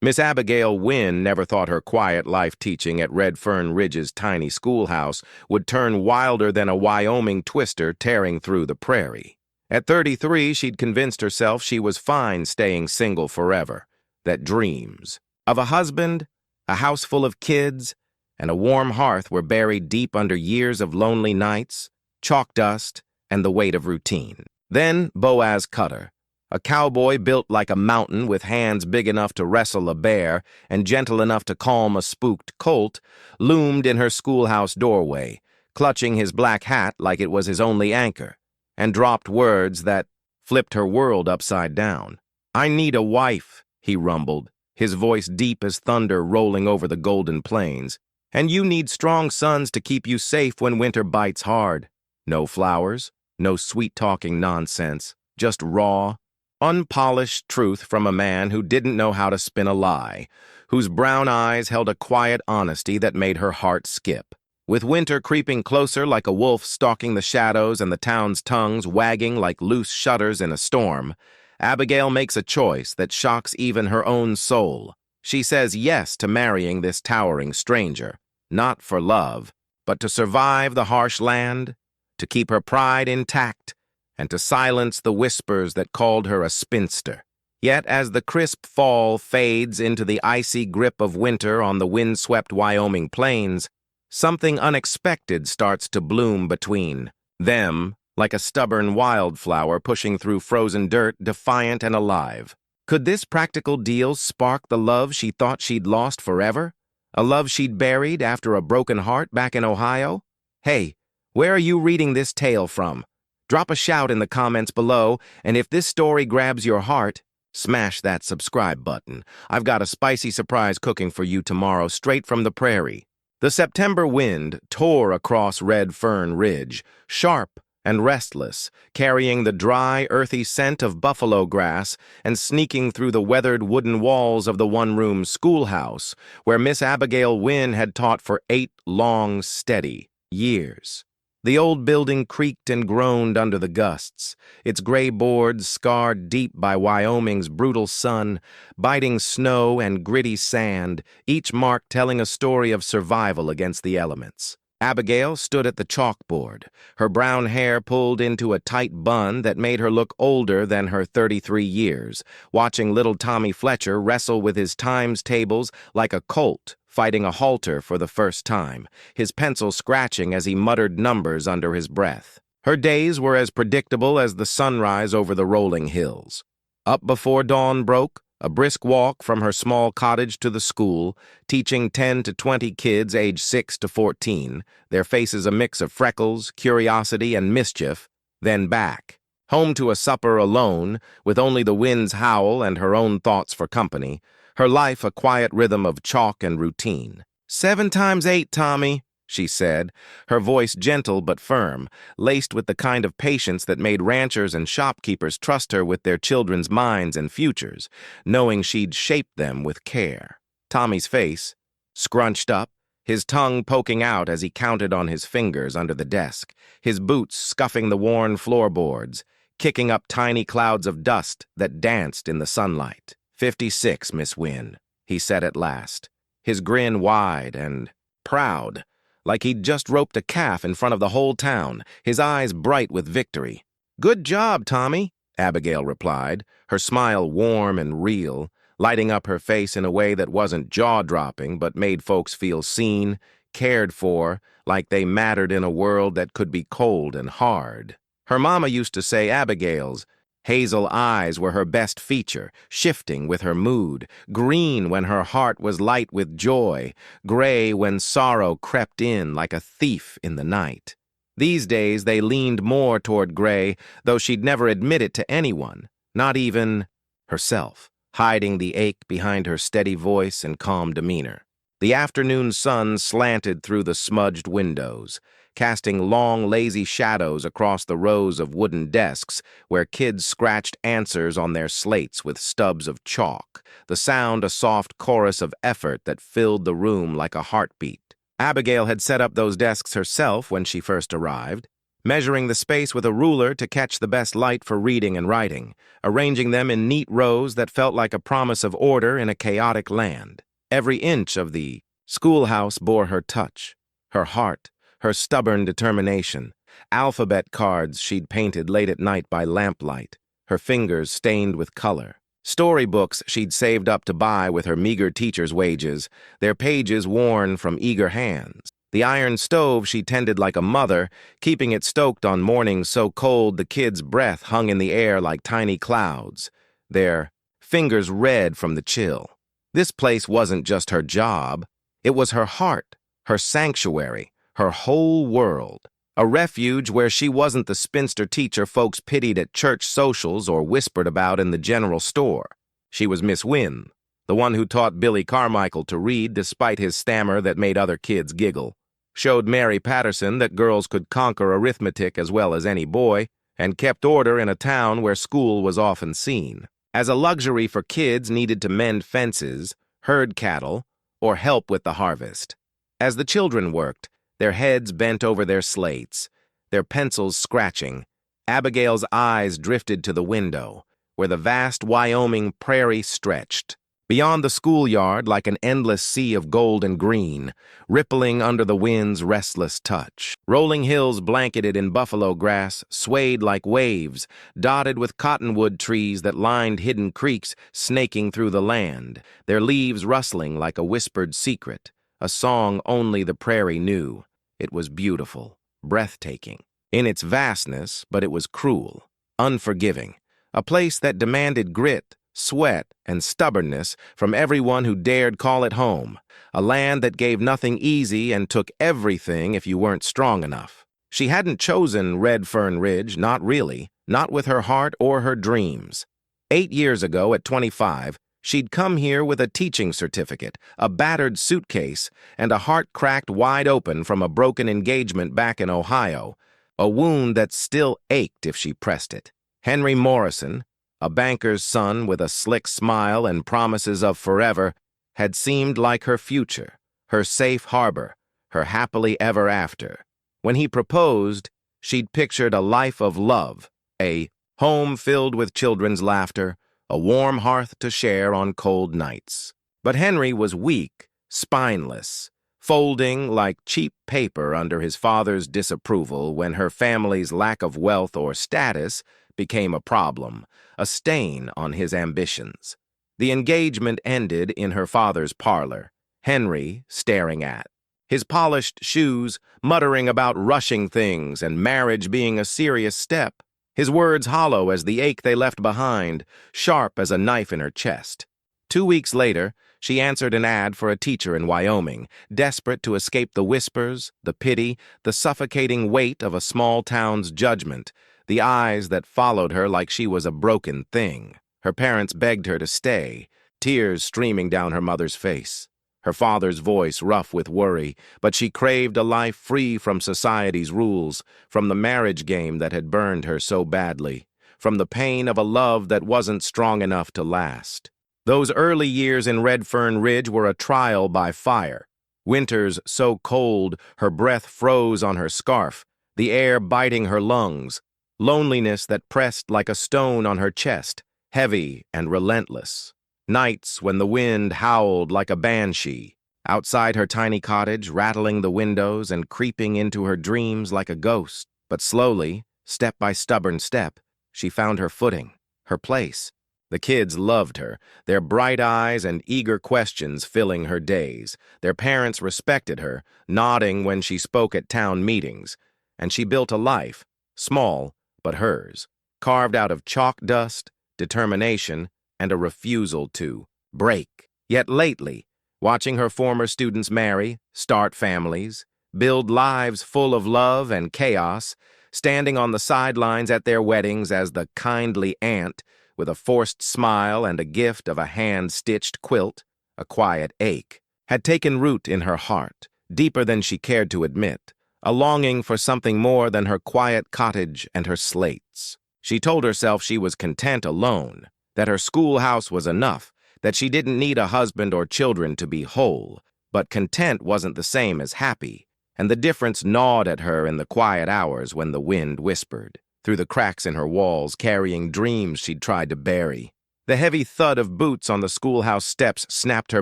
Miss Abigail Wynne never thought her quiet life teaching at Red Fern Ridge's tiny schoolhouse would turn wilder than a Wyoming twister tearing through the prairie. At 33, she'd convinced herself she was fine staying single forever, that dreams of a husband, a house full of kids, and a warm hearth were buried deep under years of lonely nights, chalk dust, and the weight of routine. Then Boaz cut her. A cowboy built like a mountain with hands big enough to wrestle a bear and gentle enough to calm a spooked colt, loomed in her schoolhouse doorway, clutching his black hat like it was his only anchor, and dropped words that flipped her world upside down. "I need a wife," he rumbled, his voice deep as thunder rolling over the golden plains. "And you need strong sons to keep you safe when winter bites hard. No flowers, no sweet-talking nonsense, just raw, unpolished truth from a man who didn't know how to spin a lie, whose brown eyes held a quiet honesty that made her heart skip. With winter creeping closer like a wolf stalking the shadows and the town's tongues wagging like loose shutters in a storm, Abigail makes a choice that shocks even her own soul. She says yes to marrying this towering stranger, not for love, but to survive the harsh land, to keep her pride intact, and to silence the whispers that called her a spinster. Yet as the crisp fall fades into the icy grip of winter on the windswept Wyoming plains, something unexpected starts to bloom between them, like a stubborn wildflower pushing through frozen dirt, defiant and alive. Could this practical deal spark the love she thought she'd lost forever? A love she'd buried after a broken heart back in Ohio? Hey, where are you reading this tale from? Drop a shout in the comments below, and if this story grabs your heart, smash that subscribe button. I've got a spicy surprise cooking for you tomorrow, straight from the prairie. The September wind tore across Red Fern Ridge, sharp and restless, carrying the dry, earthy scent of buffalo grass and sneaking through the weathered wooden walls of the one-room schoolhouse, where Miss Abigail Wynne had taught for 8 long, steady years. The old building creaked and groaned under the gusts, its gray boards scarred deep by Wyoming's brutal sun, biting snow and gritty sand, each mark telling a story of survival against the elements. Abigail stood at the chalkboard, her brown hair pulled into a tight bun that made her look older than her 33 years, watching little Tommy Fletcher wrestle with his times tables like a colt fighting a halter for the first time, his pencil scratching as he muttered numbers under his breath. Her days were as predictable as the sunrise over the rolling hills. Up before dawn broke, a brisk walk from her small cottage to the school, teaching 10 to 20 kids aged 6 to 14, their faces a mix of freckles, curiosity, and mischief, then back. Home to a supper alone, with only the wind's howl and her own thoughts for company, her life a quiet rhythm of chalk and routine. 7 times 8, Tommy, she said, her voice gentle but firm, laced with the kind of patience that made ranchers and shopkeepers trust her with their children's minds and futures, knowing she'd shaped them with care. Tommy's face, scrunched up, his tongue poking out as he counted on his fingers under the desk, his boots scuffing the worn floorboards, kicking up tiny clouds of dust that danced in the sunlight. 56, Miss Wynne, he said at last, his grin wide and proud, like he'd just roped a calf in front of the whole town, his eyes bright with victory. "Good job, Tommy," Abigail replied, her smile warm and real, lighting up her face in a way that wasn't jaw-dropping but made folks feel seen, cared for, like they mattered in a world that could be cold and hard. Her mama used to say Abigail's hazel eyes were her best feature, shifting with her mood, green when her heart was light with joy, gray when sorrow crept in like a thief in the night. These days they leaned more toward gray, though she'd never admit it to anyone, not even herself, hiding the ache behind her steady voice and calm demeanor. The afternoon sun slanted through the smudged windows, casting long, lazy shadows across the rows of wooden desks where kids scratched answers on their slates with stubs of chalk, the sound a soft chorus of effort that filled the room like a heartbeat. Abigail had set up those desks herself when she first arrived, measuring the space with a ruler to catch the best light for reading and writing, arranging them in neat rows that felt like a promise of order in a chaotic land. Every inch of the schoolhouse bore her touch, her heart, her stubborn determination. Alphabet cards she'd painted late at night by lamplight, her fingers stained with color. Storybooks she'd saved up to buy with her meager teacher's wages, their pages worn from eager hands. The iron stove she tended like a mother, keeping it stoked on mornings so cold the kids' breath hung in the air like tiny clouds, their fingers red from the chill. This place wasn't just her job. It was her heart, her sanctuary, her whole world. A refuge where she wasn't the spinster teacher folks pitied at church socials or whispered about in the general store. She was Miss Wynne, the one who taught Billy Carmichael to read despite his stammer that made other kids giggle, showed Mary Patterson that girls could conquer arithmetic as well as any boy, and kept order in a town where school was often seen as a luxury for kids needed to mend fences, herd cattle, or help with the harvest. As the children worked, their heads bent over their slates, their pencils scratching, Abigail's eyes drifted to the window, where the vast Wyoming prairie stretched. Beyond the schoolyard, like an endless sea of gold and green, rippling under the wind's restless touch. Rolling hills blanketed in buffalo grass swayed like waves, dotted with cottonwood trees that lined hidden creeks snaking through the land, their leaves rustling like a whispered secret. A song only the prairie knew. It was beautiful, breathtaking, in its vastness, but it was cruel, unforgiving, a place that demanded grit, sweat, and stubbornness from everyone who dared call it home, a land that gave nothing easy and took everything if you weren't strong enough. She hadn't chosen Red Fern Ridge, not really, not with her heart or her dreams. 8 years ago, at 25, she'd come here with a teaching certificate, a battered suitcase, and a heart cracked wide open from a broken engagement back in Ohio, a wound that still ached if she pressed it. Henry Morrison, a banker's son with a slick smile and promises of forever, had seemed like her future, her safe harbor, her happily ever after. When he proposed, she'd pictured a life of love, a home filled with children's laughter, a warm hearth to share on cold nights. But Henry was weak, spineless, folding like cheap paper under his father's disapproval when her family's lack of wealth or status became a problem, a stain on his ambitions. The engagement ended in her father's parlor, Henry staring at. His polished shoes, muttering about rushing things and marriage being a serious step. His words hollow as the ache they left behind, sharp as a knife in her chest. 2 weeks later, she answered an ad for a teacher in Wyoming, desperate to escape the whispers, the pity, the suffocating weight of a small town's judgment, the eyes that followed her like she was a broken thing. Her parents begged her to stay, tears streaming down her mother's face. Her father's voice rough with worry, but she craved a life free from society's rules, from the marriage game that had burned her so badly, from the pain of a love that wasn't strong enough to last. Those early years in Red Fern Ridge were a trial by fire. Winters so cold her breath froze on her scarf, the air biting her lungs, loneliness that pressed like a stone on her chest, heavy and relentless. Nights when the wind howled like a banshee, outside her tiny cottage, rattling the windows and creeping into her dreams like a ghost. But slowly, step by stubborn step, she found her footing, her place. The kids loved her, their bright eyes and eager questions filling her days. Their parents respected her, nodding when she spoke at town meetings. And she built a life, small but hers, carved out of chalk dust, determination, and a refusal to break. Yet lately, watching her former students marry, start families, build lives full of love and chaos, standing on the sidelines at their weddings as the kindly aunt with a forced smile and a gift of a hand-stitched quilt, a quiet ache, had taken root in her heart, deeper than she cared to admit, a longing for something more than her quiet cottage and her slates. She told herself she was content alone, that her schoolhouse was enough, that she didn't need a husband or children to be whole. But content wasn't the same as happy. and the difference gnawed at her in the quiet hours when the wind whispered, through the cracks in her walls, carrying dreams she'd tried to bury. The heavy thud of boots on the schoolhouse steps snapped her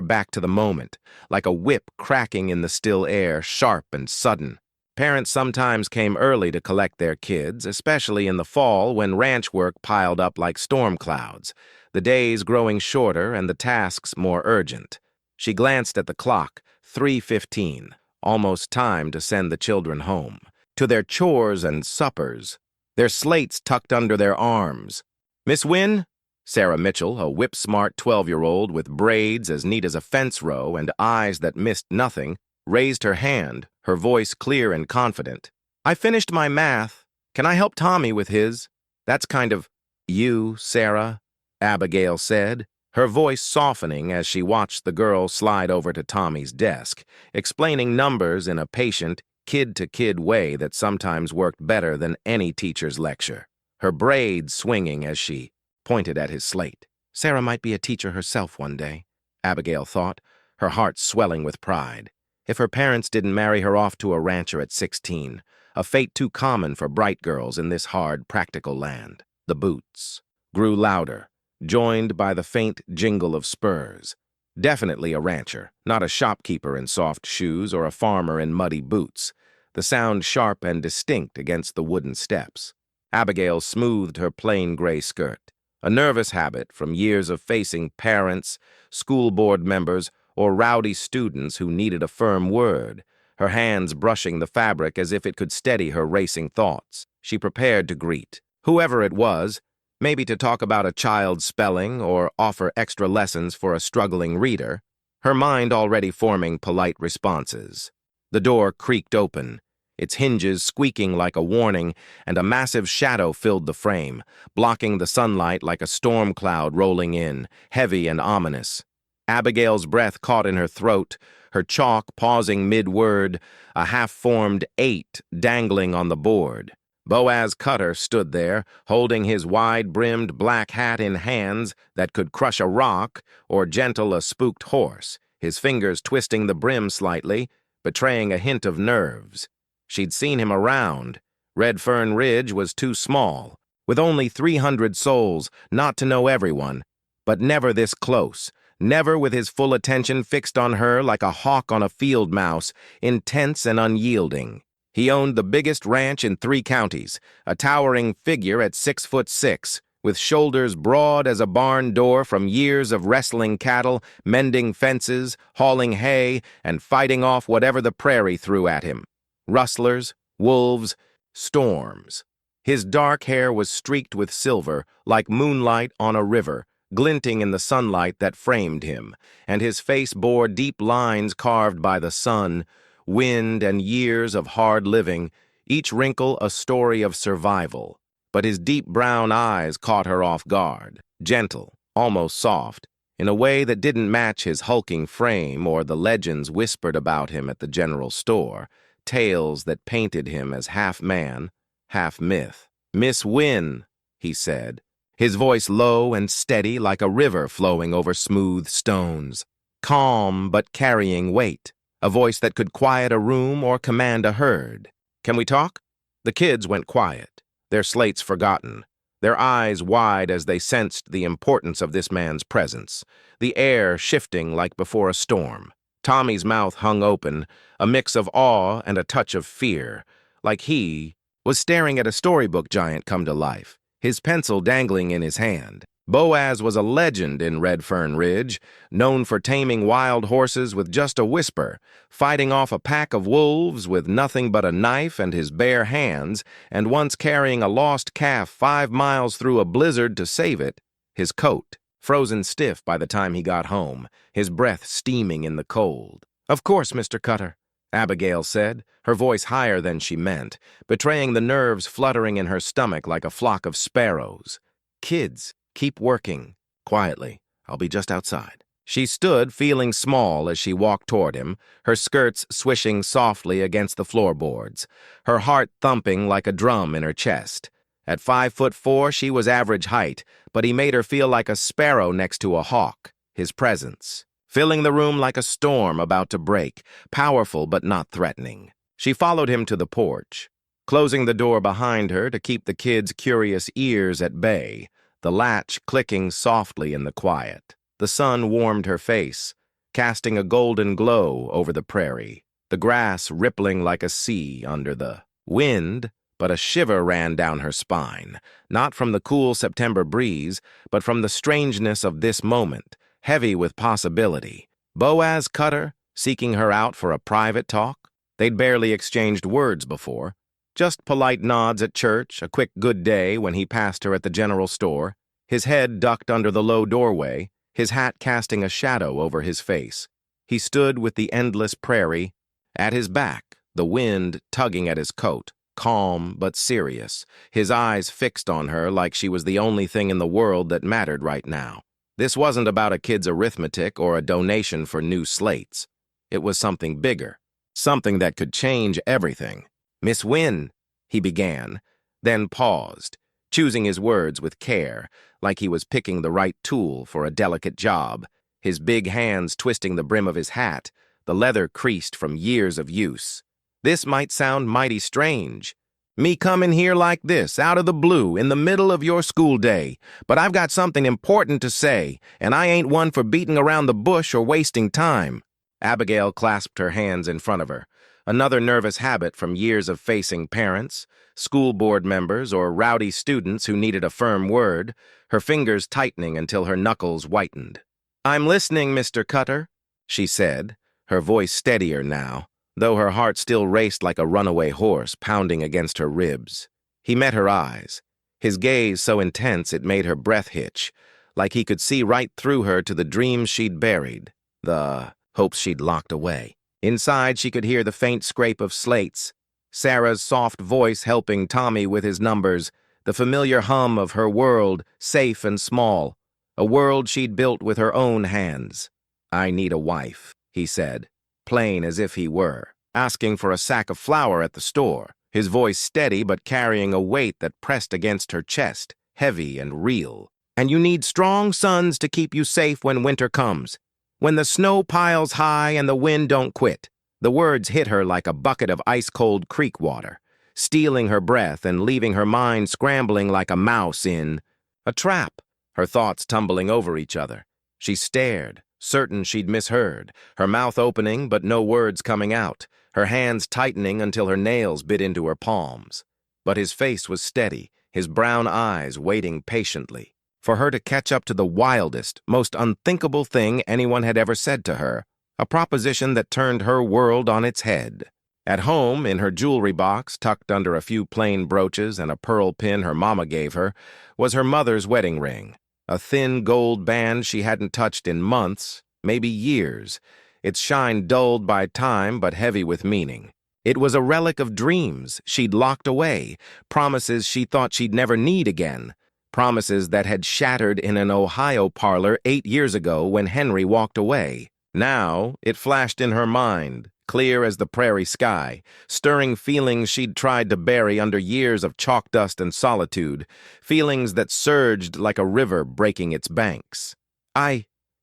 back to the moment, like a whip cracking in the still air, sharp and sudden. Parents sometimes came early to collect their kids, especially in the fall when ranch work piled up like storm clouds, the days growing shorter and the tasks more urgent. She glanced at the clock, 3:15, almost time to send the children home, to their chores and suppers, their slates tucked under their arms. "Miss Wynne?" Sarah Mitchell, a whip-smart 12-year-old with braids as neat as a fence row and eyes that missed nothing, raised her hand, her voice clear and confident. "I finished my math. Can I help Tommy with his?" "That's kind of you, Sarah," Abigail said, her voice softening as she watched the girl slide over to Tommy's desk, explaining numbers in a patient, kid-to-kid way that sometimes worked better than any teacher's lecture, her braids swinging as she pointed at his slate. Sarah might be a teacher herself one day, Abigail thought, her heart swelling with pride. If her parents didn't marry her off to a rancher at 16, a fate too common for bright girls in this hard, practical land. The boots grew louder, joined by the faint jingle of spurs. Definitely a rancher, not a shopkeeper in soft shoes or a farmer in muddy boots. The sound sharp and distinct against the wooden steps. Abigail smoothed her plain gray skirt, a nervous habit from years of facing parents, school board members, or rowdy students who needed a firm word, her hands brushing the fabric as if it could steady her racing thoughts. She prepared to greet whoever it was, maybe to talk about a child's spelling or offer extra lessons for a struggling reader, her mind already forming polite responses. The door creaked open, its hinges squeaking like a warning, and a massive shadow filled the frame, blocking the sunlight like a storm cloud rolling in, heavy and ominous. Abigail's breath caught in her throat, her chalk pausing mid-word, a half-formed 8 dangling on the board. Boaz Cutter stood there, holding his wide-brimmed black hat in hands that could crush a rock or gentle a spooked horse, his fingers twisting the brim slightly, betraying a hint of nerves. She'd seen him around. Red Fern Ridge was too small, with only 300 souls, not to know everyone, but never this close, never with his full attention fixed on her like a hawk on a field mouse, intense and unyielding. He owned the biggest ranch in 3 counties, a towering figure at 6'6", with shoulders broad as a barn door from years of wrestling cattle, mending fences, hauling hay, and fighting off whatever the prairie threw at him. Rustlers, wolves, storms. His dark hair was streaked with silver, like moonlight on a river, glinting in the sunlight that framed him, and his face bore deep lines carved by the sun, wind, and years of hard living, each wrinkle a story of survival. But his deep brown eyes caught her off guard, gentle, almost soft, in a way that didn't match his hulking frame or the legends whispered about him at the general store, tales that painted him as half man, half myth. "Miss Wynne," he said, his voice low and steady like a river flowing over smooth stones, calm but carrying weight, a voice that could quiet a room or command a herd. "Can we talk?" The kids went quiet, their slates forgotten, their eyes wide as they sensed the importance of this man's presence, the air shifting like before a storm. Tommy's mouth hung open, a mix of awe and a touch of fear, like he was staring at a storybook giant come to life, his pencil dangling in his hand. Boaz was a legend in Red Fern Ridge, known for taming wild horses with just a whisper, fighting off a pack of wolves with nothing but a knife and his bare hands, and once carrying a lost calf 5 miles through a blizzard to save it, his coat frozen stiff by the time he got home, his breath steaming in the cold. "Of course, Mr. Cutter," Abigail said, her voice higher than she meant, betraying the nerves fluttering in her stomach like a flock of sparrows. "Kids, keep working. Quietly. I'll be just outside." She stood, feeling small as she walked toward him, her skirts swishing softly against the floorboards, her heart thumping like a drum in her chest. At 5'4", she was average height, but he made her feel like a sparrow next to a hawk, his presence, filling the room like a storm about to break, powerful but not threatening. She followed him to the porch, closing the door behind her to keep the kids' curious ears at bay, the latch clicking softly in the quiet. The sun warmed her face, casting a golden glow over the prairie, the grass rippling like a sea under the wind, but a shiver ran down her spine, not from the cool September breeze, but from the strangeness of this moment, heavy with possibility. Boaz Cutter, seeking her out for a private talk? They'd barely exchanged words before. Just polite nods at church, a quick good day when he passed her at the general store, his head ducked under the low doorway, his hat casting a shadow over his face. He stood with the endless prairie at his back, the wind tugging at his coat, calm but serious, his eyes fixed on her like she was the only thing in the world that mattered right now. This wasn't about a kid's arithmetic or a donation for new slates. It was something bigger, something that could change everything. "Miss Wynne," he began, then paused, choosing his words with care, like he was picking the right tool for a delicate job, his big hands twisting the brim of his hat, the leather creased from years of use. "This might sound mighty strange. Me coming here like this, out of the blue, in the middle of your school day, but I've got something important to say, and I ain't one for beating around the bush or wasting time." Abigail clasped her hands in front of her, another nervous habit from years of facing parents, school board members, or rowdy students who needed a firm word, her fingers tightening until her knuckles whitened. "I'm listening, Mr. Cutter," she said, her voice steadier now, though her heart still raced like a runaway horse pounding against her ribs. He met her eyes, his gaze so intense it made her breath hitch, like he could see right through her to the dreams she'd buried, the hopes she'd locked away. Inside, she could hear the faint scrape of slates, Sarah's soft voice helping Tommy with his numbers, the familiar hum of her world, safe and small, a world she'd built with her own hands. "I need a wife," he said, plain as if he were, asking for a sack of flour at the store, his voice steady but carrying a weight that pressed against her chest, heavy and real. "And you need strong sons to keep you safe when winter comes. When the snow piles high and the wind don't quit." The words hit her like a bucket of ice-cold creek water, stealing her breath and leaving her mind scrambling like a mouse in a trap, her thoughts tumbling over each other. She stared, certain she'd misheard, her mouth opening but no words coming out, her hands tightening until her nails bit into her palms. But his face was steady, his brown eyes waiting patiently for her to catch up to the wildest, most unthinkable thing anyone had ever said to her, a proposition that turned her world on its head. At home, in her jewelry box, tucked under a few plain brooches and a pearl pin her mama gave her, was her mother's wedding ring, a thin gold band she hadn't touched in months, maybe years, its shine dulled by time but heavy with meaning. It was a relic of dreams she'd locked away, promises she thought she'd never need again, promises that had shattered in an Ohio parlor 8 years ago when Henry walked away. Now, it flashed in her mind, clear as the prairie sky, stirring feelings she'd tried to bury under years of chalk dust and solitude, feelings that surged like a river breaking its banks.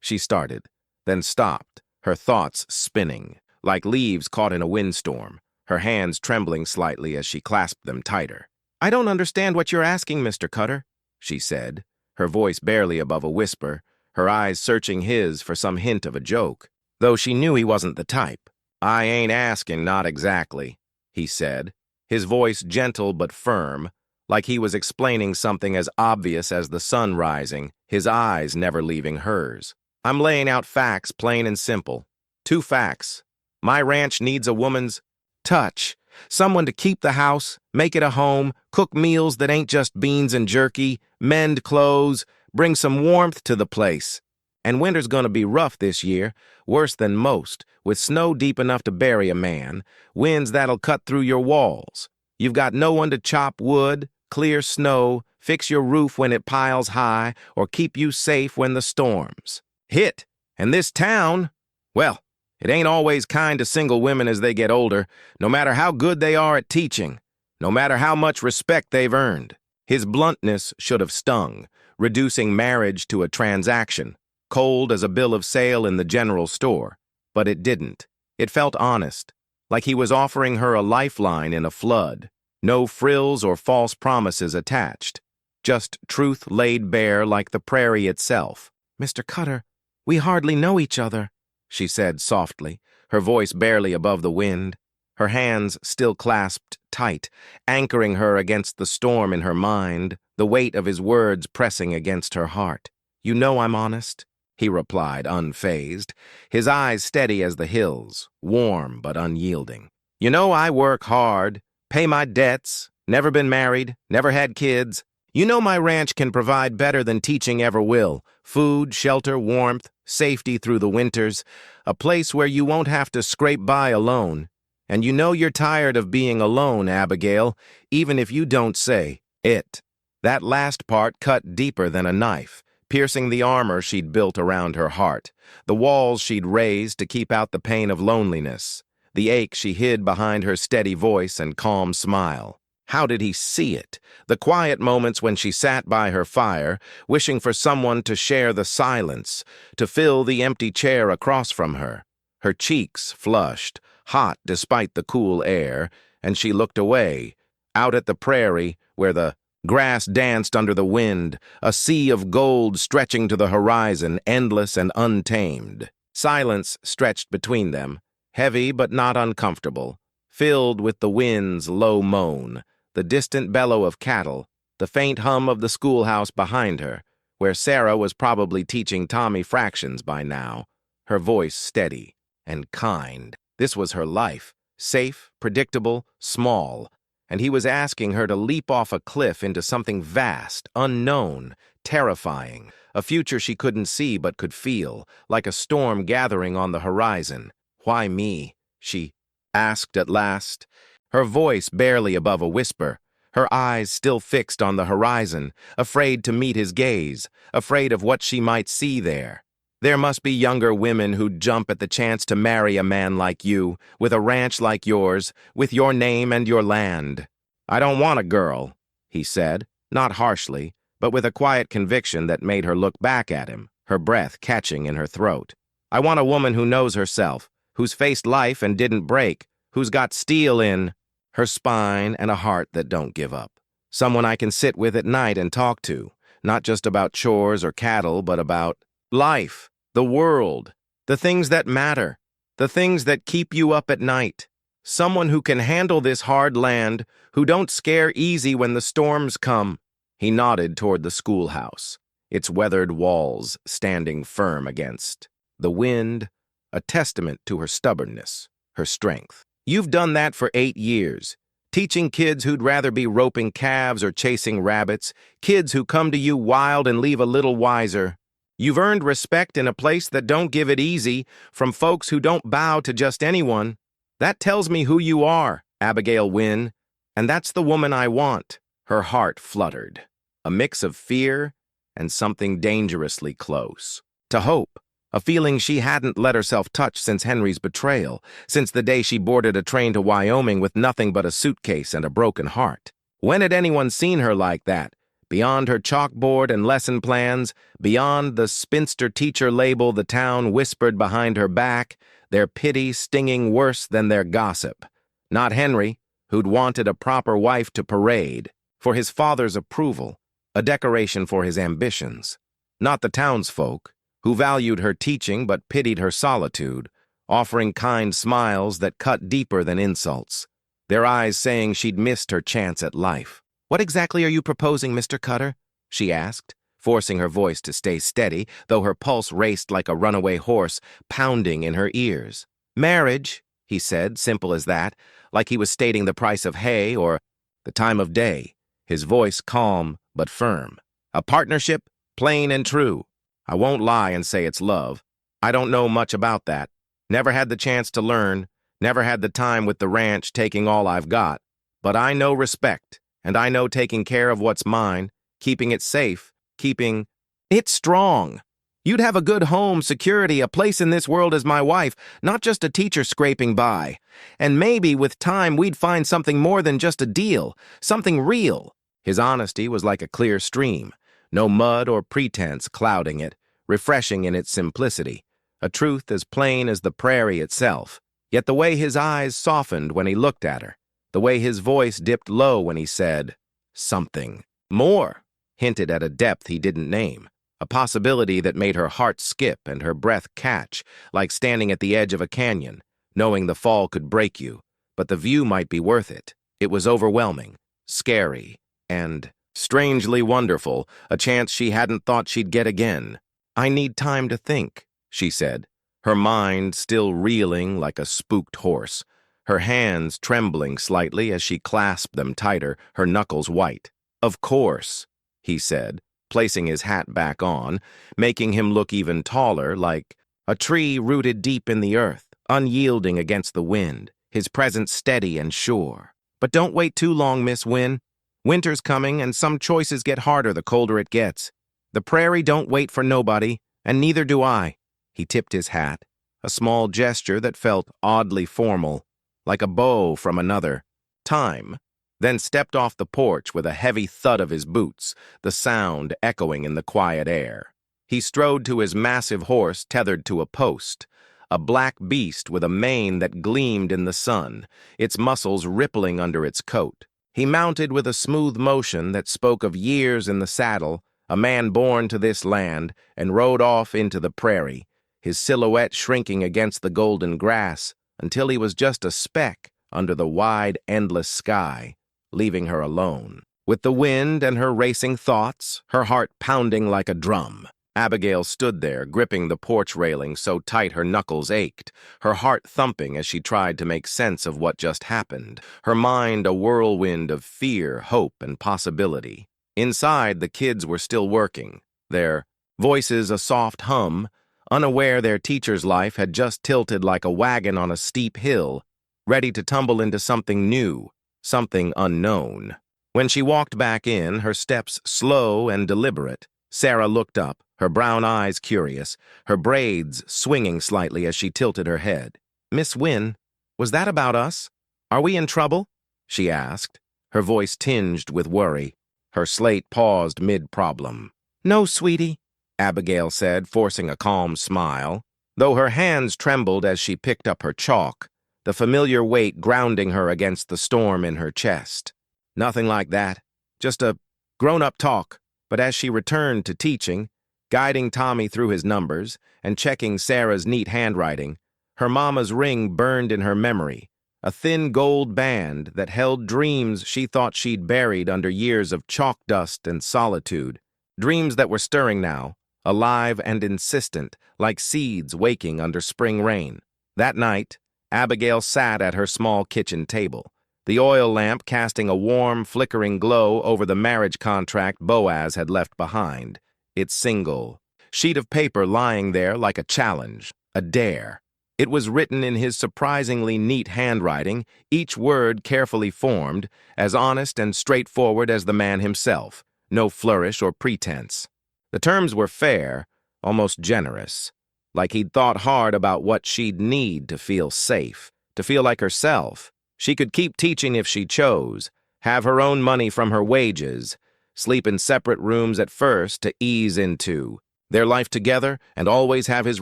She started, then stopped, her thoughts spinning, like leaves caught in a windstorm, her hands trembling slightly as she clasped them tighter. "I don't understand what you're asking, Mr. Cutter," she said, her voice barely above a whisper, her eyes searching his for some hint of a joke, though she knew he wasn't the type. "I ain't asking, not exactly," he said, his voice gentle but firm, like he was explaining something as obvious as the sun rising, his eyes never leaving hers. "I'm laying out facts, plain and simple. 2 facts. My ranch needs a woman's touch. Someone to keep the house, make it a home, cook meals that ain't just beans and jerky, mend clothes, bring some warmth to the place. And winter's gonna be rough this year, worse than most, with snow deep enough to bury a man, winds that'll cut through your walls. You've got no one to chop wood, clear snow, fix your roof when it piles high, or keep you safe when the storms hit. And this town, well, it ain't always kind to single women as they get older, no matter how good they are at teaching, no matter how much respect they've earned." His bluntness should have stung, reducing marriage to a transaction, cold as a bill of sale in the general store. But it didn't. It felt honest, like he was offering her a lifeline in a flood. No frills or false promises attached, just truth laid bare like the prairie itself. "Mr. Cutter, we hardly know each other," she said softly, her voice barely above the wind, her hands still clasped tight, anchoring her against the storm in her mind, the weight of his words pressing against her heart. "You know I'm honest," he replied, unfazed, his eyes steady as the hills, warm but unyielding. "You know I work hard, pay my debts, never been married, never had kids. You know my ranch can provide better than teaching ever will. Food, shelter, warmth, safety through the winters, a place where you won't have to scrape by alone. And you know you're tired of being alone, Abigail, even if you don't say it." That last part cut deeper than a knife, piercing the armor she'd built around her heart, the walls she'd raised to keep out the pain of loneliness, the ache she hid behind her steady voice and calm smile. How did he see it? The quiet moments when she sat by her fire, wishing for someone to share the silence, to fill the empty chair across from her. Her cheeks flushed, hot despite the cool air, and she looked away, out at the prairie where the grass danced under the wind, a sea of gold stretching to the horizon, endless and untamed. Silence stretched between them, heavy but not uncomfortable, filled with the wind's low moan, the distant bellow of cattle, the faint hum of the schoolhouse behind her, where Sarah was probably teaching Tommy fractions by now, her voice steady and kind. This was her life, safe, predictable, small, and he was asking her to leap off a cliff into something vast, unknown, terrifying, a future she couldn't see but could feel, like a storm gathering on the horizon. "Why me?" she asked at last, her voice barely above a whisper, her eyes still fixed on the horizon, afraid to meet his gaze, afraid of what she might see there. "There must be younger women who'd jump at the chance to marry a man like you, with a ranch like yours, with your name and your land." "I don't want a girl," he said, not harshly, but with a quiet conviction that made her look back at him, her breath catching in her throat. "I want a woman who knows herself, who's faced life and didn't break, who's got steel in her spine and a heart that don't give up. Someone I can sit with at night and talk to, not just about chores or cattle, but about life, the world, the things that matter, the things that keep you up at night. Someone who can handle this hard land, who don't scare easy when the storms come." He nodded toward the schoolhouse, its weathered walls standing firm against the wind, a testament to her stubbornness, her strength. "You've done that for 8 years, teaching kids who'd rather be roping calves or chasing rabbits, kids who come to you wild and leave a little wiser. You've earned respect in a place that don't give it easy, from folks who don't bow to just anyone. That tells me who you are, Abigail Wynne, and that's the woman I want." Her heart fluttered, a mix of fear and something dangerously close. To hope, a feeling she hadn't let herself touch since Henry's betrayal, since the day she boarded a train to Wyoming with nothing but a suitcase and a broken heart. When had anyone seen her like that? Beyond her chalkboard and lesson plans, beyond the spinster teacher label the town whispered behind her back, their pity stinging worse than their gossip. Not Henry, who'd wanted a proper wife to parade, for his father's approval, a decoration for his ambitions. Not the townsfolk, who valued her teaching but pitied her solitude, offering kind smiles that cut deeper than insults, their eyes saying she'd missed her chance at life. "What exactly are you proposing, Mr. Cutter?" she asked, forcing her voice to stay steady, though her pulse raced like a runaway horse, pounding in her ears. "Marriage," he said, simple as that, like he was stating the price of hay or the time of day, his voice calm but firm. "A partnership, plain and true. I won't lie and say it's love. I don't know much about that. Never had the chance to learn, never had the time with the ranch taking all I've got. But I know respect, and I know taking care of what's mine, keeping it safe, keeping it strong. You'd have a good home, security, a place in this world as my wife, not just a teacher scraping by. And maybe with time we'd find something more than just a deal, something real." His honesty was like a clear stream, no mud or pretense clouding it, refreshing in its simplicity, a truth as plain as the prairie itself. Yet the way his eyes softened when he looked at her, the way his voice dipped low when he said, "Something more," hinted at a depth he didn't name, a possibility that made her heart skip and her breath catch, like standing at the edge of a canyon, knowing the fall could break you, but the view might be worth it. It was overwhelming, scary, and strangely wonderful, a chance she hadn't thought she'd get again. "I need time to think," she said, her mind still reeling like a spooked horse, her hands trembling slightly as she clasped them tighter, her knuckles white. "Of course," he said, placing his hat back on, making him look even taller, like a tree rooted deep in the earth, unyielding against the wind, his presence steady and sure. "But don't wait too long, Miss Wynne. Winter's coming, and some choices get harder the colder it gets. The prairie don't wait for nobody, and neither do I." He tipped his hat, a small gesture that felt oddly formal, like a bow from another time, then stepped off the porch with a heavy thud of his boots, the sound echoing in the quiet air. He strode to his massive horse tethered to a post, a black beast with a mane that gleamed in the sun, its muscles rippling under its coat. He mounted with a smooth motion that spoke of years in the saddle, a man born to this land, and rode off into the prairie, his silhouette shrinking against the golden grass until he was just a speck under the wide, endless sky, leaving her alone. With the wind and her racing thoughts, her heart pounding like a drum, Abigail stood there, gripping the porch railing so tight her knuckles ached, her heart thumping as she tried to make sense of what just happened, her mind a whirlwind of fear, hope, and possibility. Inside, the kids were still working, their voices a soft hum, unaware their teacher's life had just tilted like a wagon on a steep hill, ready to tumble into something new, something unknown. When she walked back in, her steps slow and deliberate, Sarah looked up, her brown eyes curious, her braids swinging slightly as she tilted her head. "Miss Wynne, was that about us? Are we in trouble?" she asked, her voice tinged with worry. Her slate paused mid-problem. "No, sweetie," Abigail said, forcing a calm smile, though her hands trembled as she picked up her chalk, the familiar weight grounding her against the storm in her chest. "Nothing like that. Just a grown-up talk." But as she returned to teaching, guiding Tommy through his numbers and checking Sarah's neat handwriting, her mama's ring burned in her memory, a thin gold band that held dreams she thought she'd buried under years of chalk dust and solitude, dreams that were stirring now, alive and insistent, like seeds waking under spring rain. That night, Abigail sat at her small kitchen table, the oil lamp casting a warm, flickering glow over the marriage contract Boaz had left behind, its single sheet of paper lying there like a challenge, a dare. It was written in his surprisingly neat handwriting, each word carefully formed, as honest and straightforward as the man himself, no flourish or pretense. The terms were fair, almost generous, like he'd thought hard about what she'd need to feel safe, to feel like herself. She could keep teaching if she chose, have her own money from her wages, sleep in separate rooms at first to ease into their life together, and always have his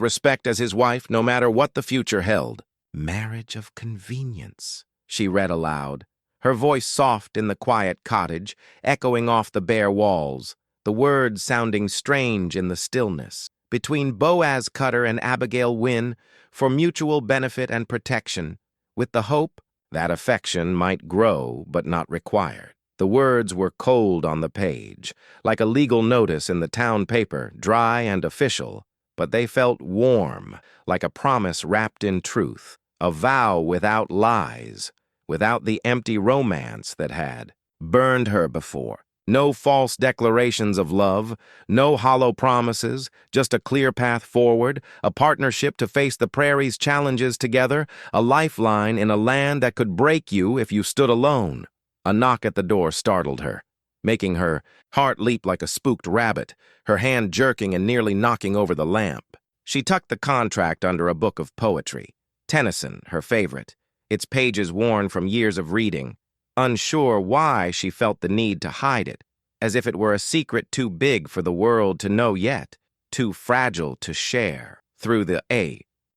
respect as his wife no matter what the future held. "Marriage of convenience," she read aloud, her voice soft in the quiet cottage, echoing off the bare walls, the words sounding strange in the stillness. "Between Boaz Cutter and Abigail Wynne, for mutual benefit and protection, with the hope that affection might grow but not required." The words were cold on the page, like a legal notice in the town paper, dry and official, but they felt warm, like a promise wrapped in truth, a vow without lies, without the empty romance that had burned her before. No false declarations of love, no hollow promises, just a clear path forward, a partnership to face the prairie's challenges together, a lifeline in a land that could break you if you stood alone. A knock at the door startled her, making her heart leap like a spooked rabbit, her hand jerking and nearly knocking over the lamp. She tucked the contract under a book of poetry, Tennyson, her favorite, its pages worn from years of reading. Unsure why she felt the need to hide it, as if it were a secret too big for the world to know yet, too fragile to share. Through the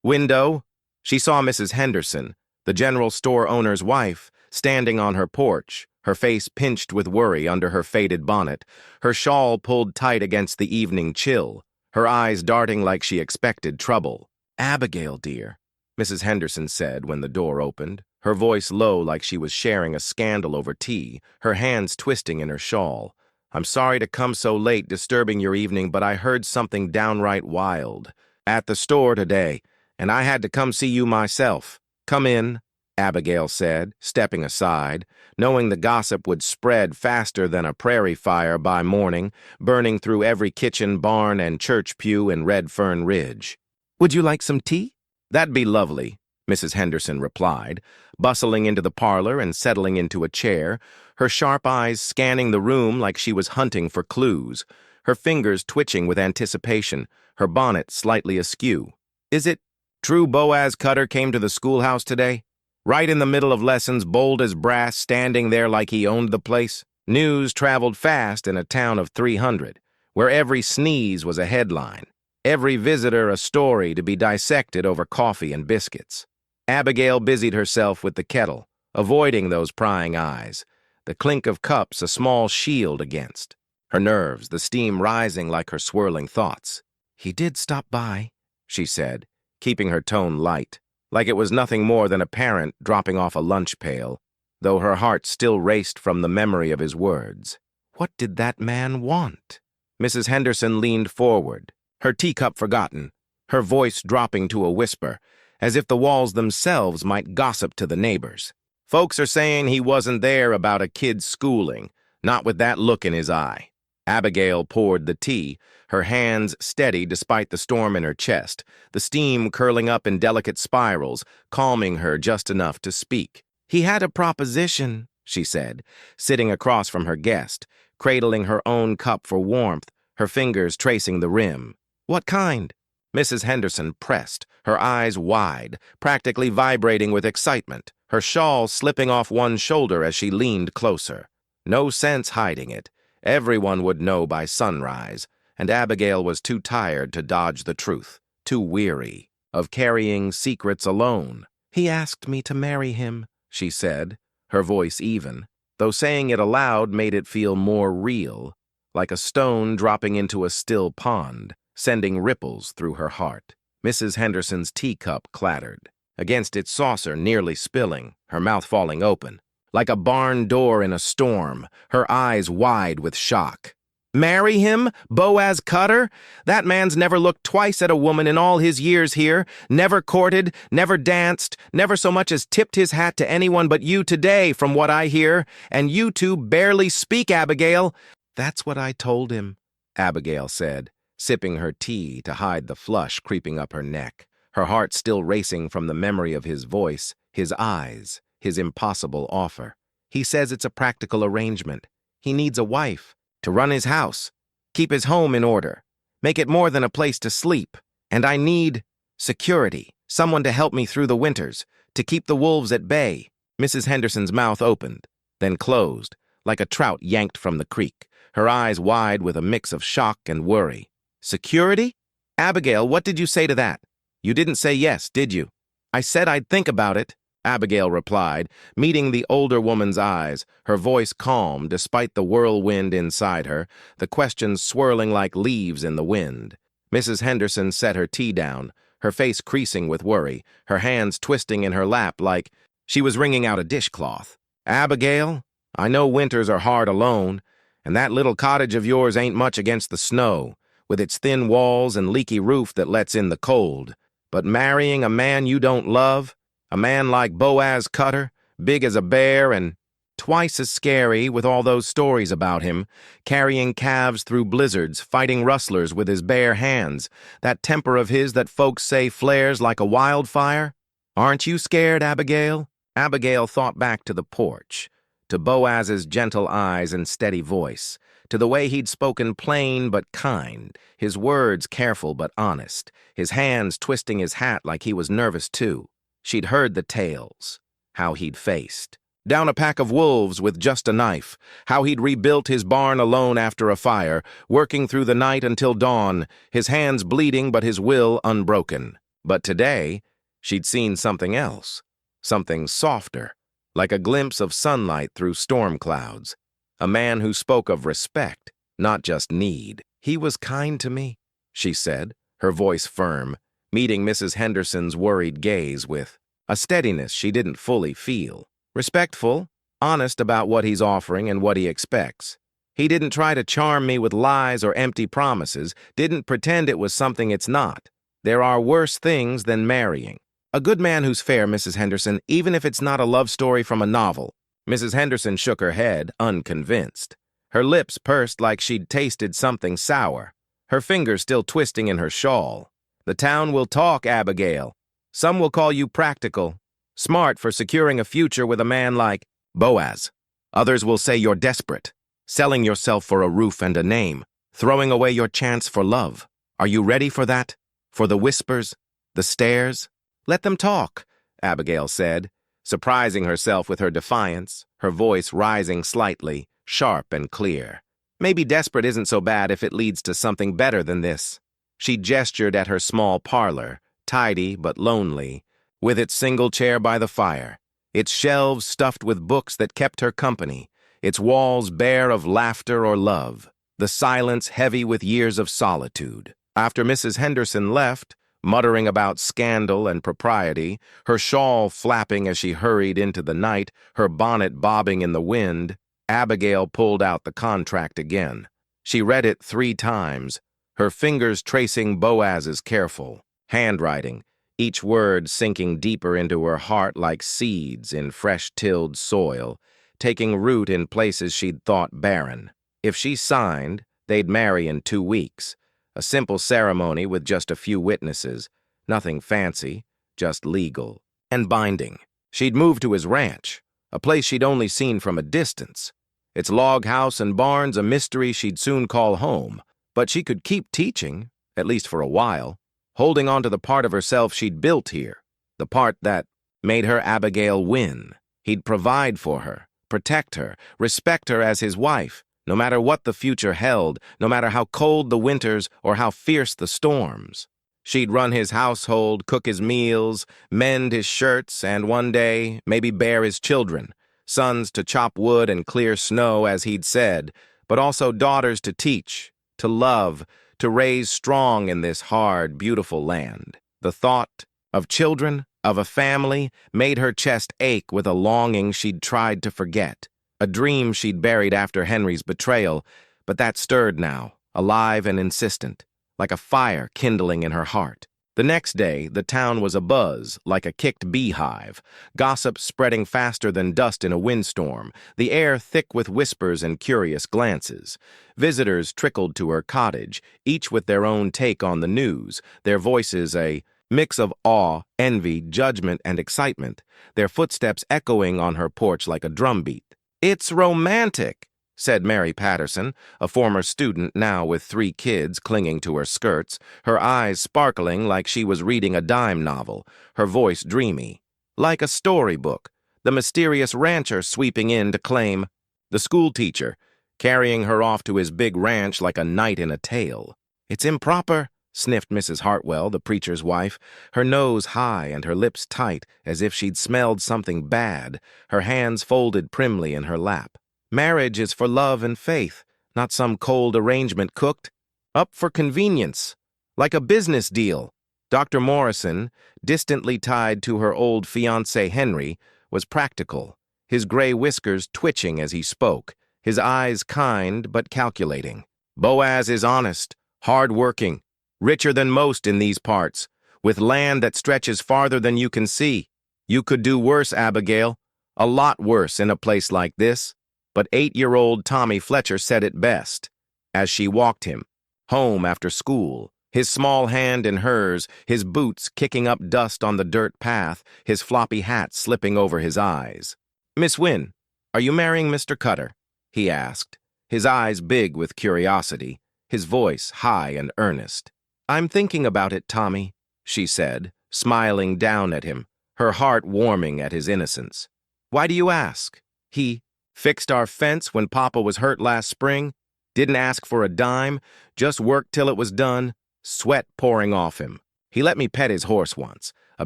window, She saw Mrs. Henderson, the general store owner's wife, standing on her porch, her face pinched with worry under her faded bonnet, her shawl pulled tight against the evening chill, her eyes darting like she expected trouble. "Abigail, dear," Mrs. Henderson said when the door opened, her voice low like she was sharing a scandal over tea, her hands twisting in her shawl. "I'm sorry to come so late, disturbing your evening, but I heard something downright wild at the store today, and I had to come see you myself." "Come in," Abigail said, stepping aside, knowing the gossip would spread faster than a prairie fire by morning, burning through every kitchen, barn, and church pew in Red Fern Ridge. "Would you like some tea?" "That'd be lovely," Mrs. Henderson replied, bustling into the parlor and settling into a chair, her sharp eyes scanning the room like she was hunting for clues, her fingers twitching with anticipation, her bonnet slightly askew. "Is it true Boaz Cutter came to the schoolhouse today? Right in the middle of lessons, bold as brass, standing there like he owned the place?" News traveled fast in a town of 300, where every sneeze was a headline, every visitor a story to be dissected over coffee and biscuits. Abigail busied herself with the kettle, avoiding those prying eyes, the clink of cups a small shield against. Her nerves, the steam rising like her swirling thoughts. "He did stop by," she said, keeping her tone light, like it was nothing more than a parent dropping off a lunch pail, though her heart still raced from the memory of his words. What did that man want? Mrs. Henderson leaned forward, her teacup forgotten, her voice dropping to a whisper, as if the walls themselves might gossip to the neighbors. "Folks are saying he wasn't there about a kid's schooling, not with that look in his eye." Abigail poured the tea, her hands steady despite the storm in her chest, the steam curling up in delicate spirals, calming her just enough to speak. "He had a proposition," she said, sitting across from her guest, cradling her own cup for warmth, her fingers tracing the rim. "What kind?" Mrs. Henderson pressed, her eyes wide, practically vibrating with excitement, her shawl slipping off one shoulder as she leaned closer. No sense hiding it. Everyone would know by sunrise, and Abigail was too tired to dodge the truth, too weary of carrying secrets alone. "He asked me to marry him," she said, her voice even, though saying it aloud made it feel more real, like a stone dropping into a still pond, sending ripples through her heart. Mrs. Henderson's teacup clattered, against its saucer nearly spilling, her mouth falling open. Like a barn door in a storm, her eyes wide with shock. "Marry him? Boaz Cutter? That man's never looked twice at a woman in all his years here, never courted, never danced, never so much as tipped his hat to anyone but you today, from what I hear, and you two barely speak, Abigail." "That's what I told him," Abigail said, sipping her tea to hide the flush creeping up her neck, her heart still racing from the memory of his voice, his eyes, his impossible offer. "He says it's a practical arrangement. He needs a wife to run his house, keep his home in order, make it more than a place to sleep. And I need security, someone to help me through the winters, to keep the wolves at bay." Mrs. Henderson's mouth opened, then closed, like a trout yanked from the creek, her eyes wide with a mix of shock and worry. "Security? Abigail, what did you say to that? You didn't say yes, did you?" "I said I'd think about it," Abigail replied, meeting the older woman's eyes, her voice calm despite the whirlwind inside her, the questions swirling like leaves in the wind. Mrs. Henderson set her tea down, her face creasing with worry, her hands twisting in her lap like she was wringing out a dishcloth. "Abigail, I know winters are hard alone, and that little cottage of yours ain't much against the snow, with its thin walls and leaky roof that lets in the cold. But marrying a man you don't love, a man like Boaz Cutter, big as a bear and twice as scary with all those stories about him, carrying calves through blizzards, fighting rustlers with his bare hands, that temper of his that folks say flares like a wildfire? Aren't you scared, Abigail?" Abigail thought back to the porch, to Boaz's gentle eyes and steady voice, to the way he'd spoken plain but kind, his words careful but honest, his hands twisting his hat like he was nervous too. She'd heard the tales, how he'd faced down a pack of wolves with just a knife, how he'd rebuilt his barn alone after a fire, working through the night until dawn, his hands bleeding but his will unbroken. But today, She'd seen something else, something softer, like a glimpse of sunlight through storm clouds. A man who spoke of respect, not just need. "He was kind to me," she said, her voice firm, meeting Mrs. Henderson's worried gaze with a steadiness she didn't fully feel. "Respectful, honest about what he's offering and what he expects. He didn't try to charm me with lies or empty promises, didn't pretend it was something it's not. There are worse things than marrying. A good man who's fair, Mrs. Henderson, even if it's not a love story from a novel." Mrs. Henderson shook her head, unconvinced. Her lips pursed like she'd tasted something sour, her fingers still twisting in her shawl. "The town will talk, Abigail. Some will call you practical, smart for securing a future with a man like Boaz. Others will say you're desperate, selling yourself for a roof and a name, throwing away your chance for love. Are you ready for that? For the whispers? The stares?" "Let them talk," Abigail said, surprising herself with her defiance, her voice rising slightly, sharp and clear. "Maybe desperate isn't so bad if it leads to something better than this." She gestured at her small parlor, tidy but lonely, with its single chair by the fire, its shelves stuffed with books that kept her company, its walls bare of laughter or love, the silence heavy with years of solitude. After Mrs. Henderson left, muttering about scandal and propriety, her shawl flapping as she hurried into the night, her bonnet bobbing in the wind, Abigail pulled out the contract again. She read it 3 times, her fingers tracing Boaz's careful handwriting, each word sinking deeper into her heart like seeds in fresh-tilled soil, taking root in places she'd thought barren. If she signed, they'd marry in 2 weeks. A simple ceremony with just a few witnesses, nothing fancy, just legal and binding. She'd move to his ranch, a place she'd only seen from a distance. Its log house and barns a mystery she'd soon call home. But she could keep teaching, at least for a while, holding on to the part of herself she'd built here, the part that made her Abigail win. He'd provide for her, protect her, respect her as his wife, no matter what the future held, no matter how cold the winters or how fierce the storms. She'd run his household, cook his meals, mend his shirts, and one day, maybe bear his children, sons to chop wood and clear snow, as he'd said, but also daughters to teach, to love, to raise strong in this hard, beautiful land. The thought of children, of a family, made her chest ache with a longing she'd tried to forget. A dream she'd buried after Henry's betrayal, but that stirred now, alive and insistent, like a fire kindling in her heart. The next day, the town was abuzz, like a kicked beehive, gossip spreading faster than dust in a windstorm, the air thick with whispers and curious glances. Visitors trickled to her cottage, each with their own take on the news, their voices a mix of awe, envy, judgment, and excitement, their footsteps echoing on her porch like a drumbeat. "It's romantic," said Mary Patterson, a former student now with 3 kids clinging to her skirts, her eyes sparkling like she was reading a dime novel, her voice dreamy. "Like a storybook, the mysterious rancher sweeping in to claim the schoolteacher, carrying her off to his big ranch like a knight in a tale." "It's improper," sniffed Mrs. Hartwell, the preacher's wife, her nose high and her lips tight as if she'd smelled something bad, her hands folded primly in her lap. "Marriage is for love and faith, not some cold arrangement cooked up for convenience, like a business deal." Dr. Morrison, distantly tied to her old fiancé Henry, was practical, his gray whiskers twitching as he spoke, his eyes kind but calculating. "Boaz is honest, hard-working, richer than most in these parts, with land that stretches farther than you can see. You could do worse, Abigail, a lot worse in a place like this." But 8-year-old Tommy Fletcher said it best, as she walked him home after school, his small hand in hers, his boots kicking up dust on the dirt path, his floppy hat slipping over his eyes. "Miss Wynne, are you marrying Mr. Cutter?" he asked, his eyes big with curiosity, his voice high and earnest. "I'm thinking about it, Tommy," she said, smiling down at him, her heart warming at his innocence. "Why do you ask? He fixed our fence when Papa was hurt last spring, didn't ask for a dime, just worked till it was done, sweat pouring off him. He let me pet his horse once, a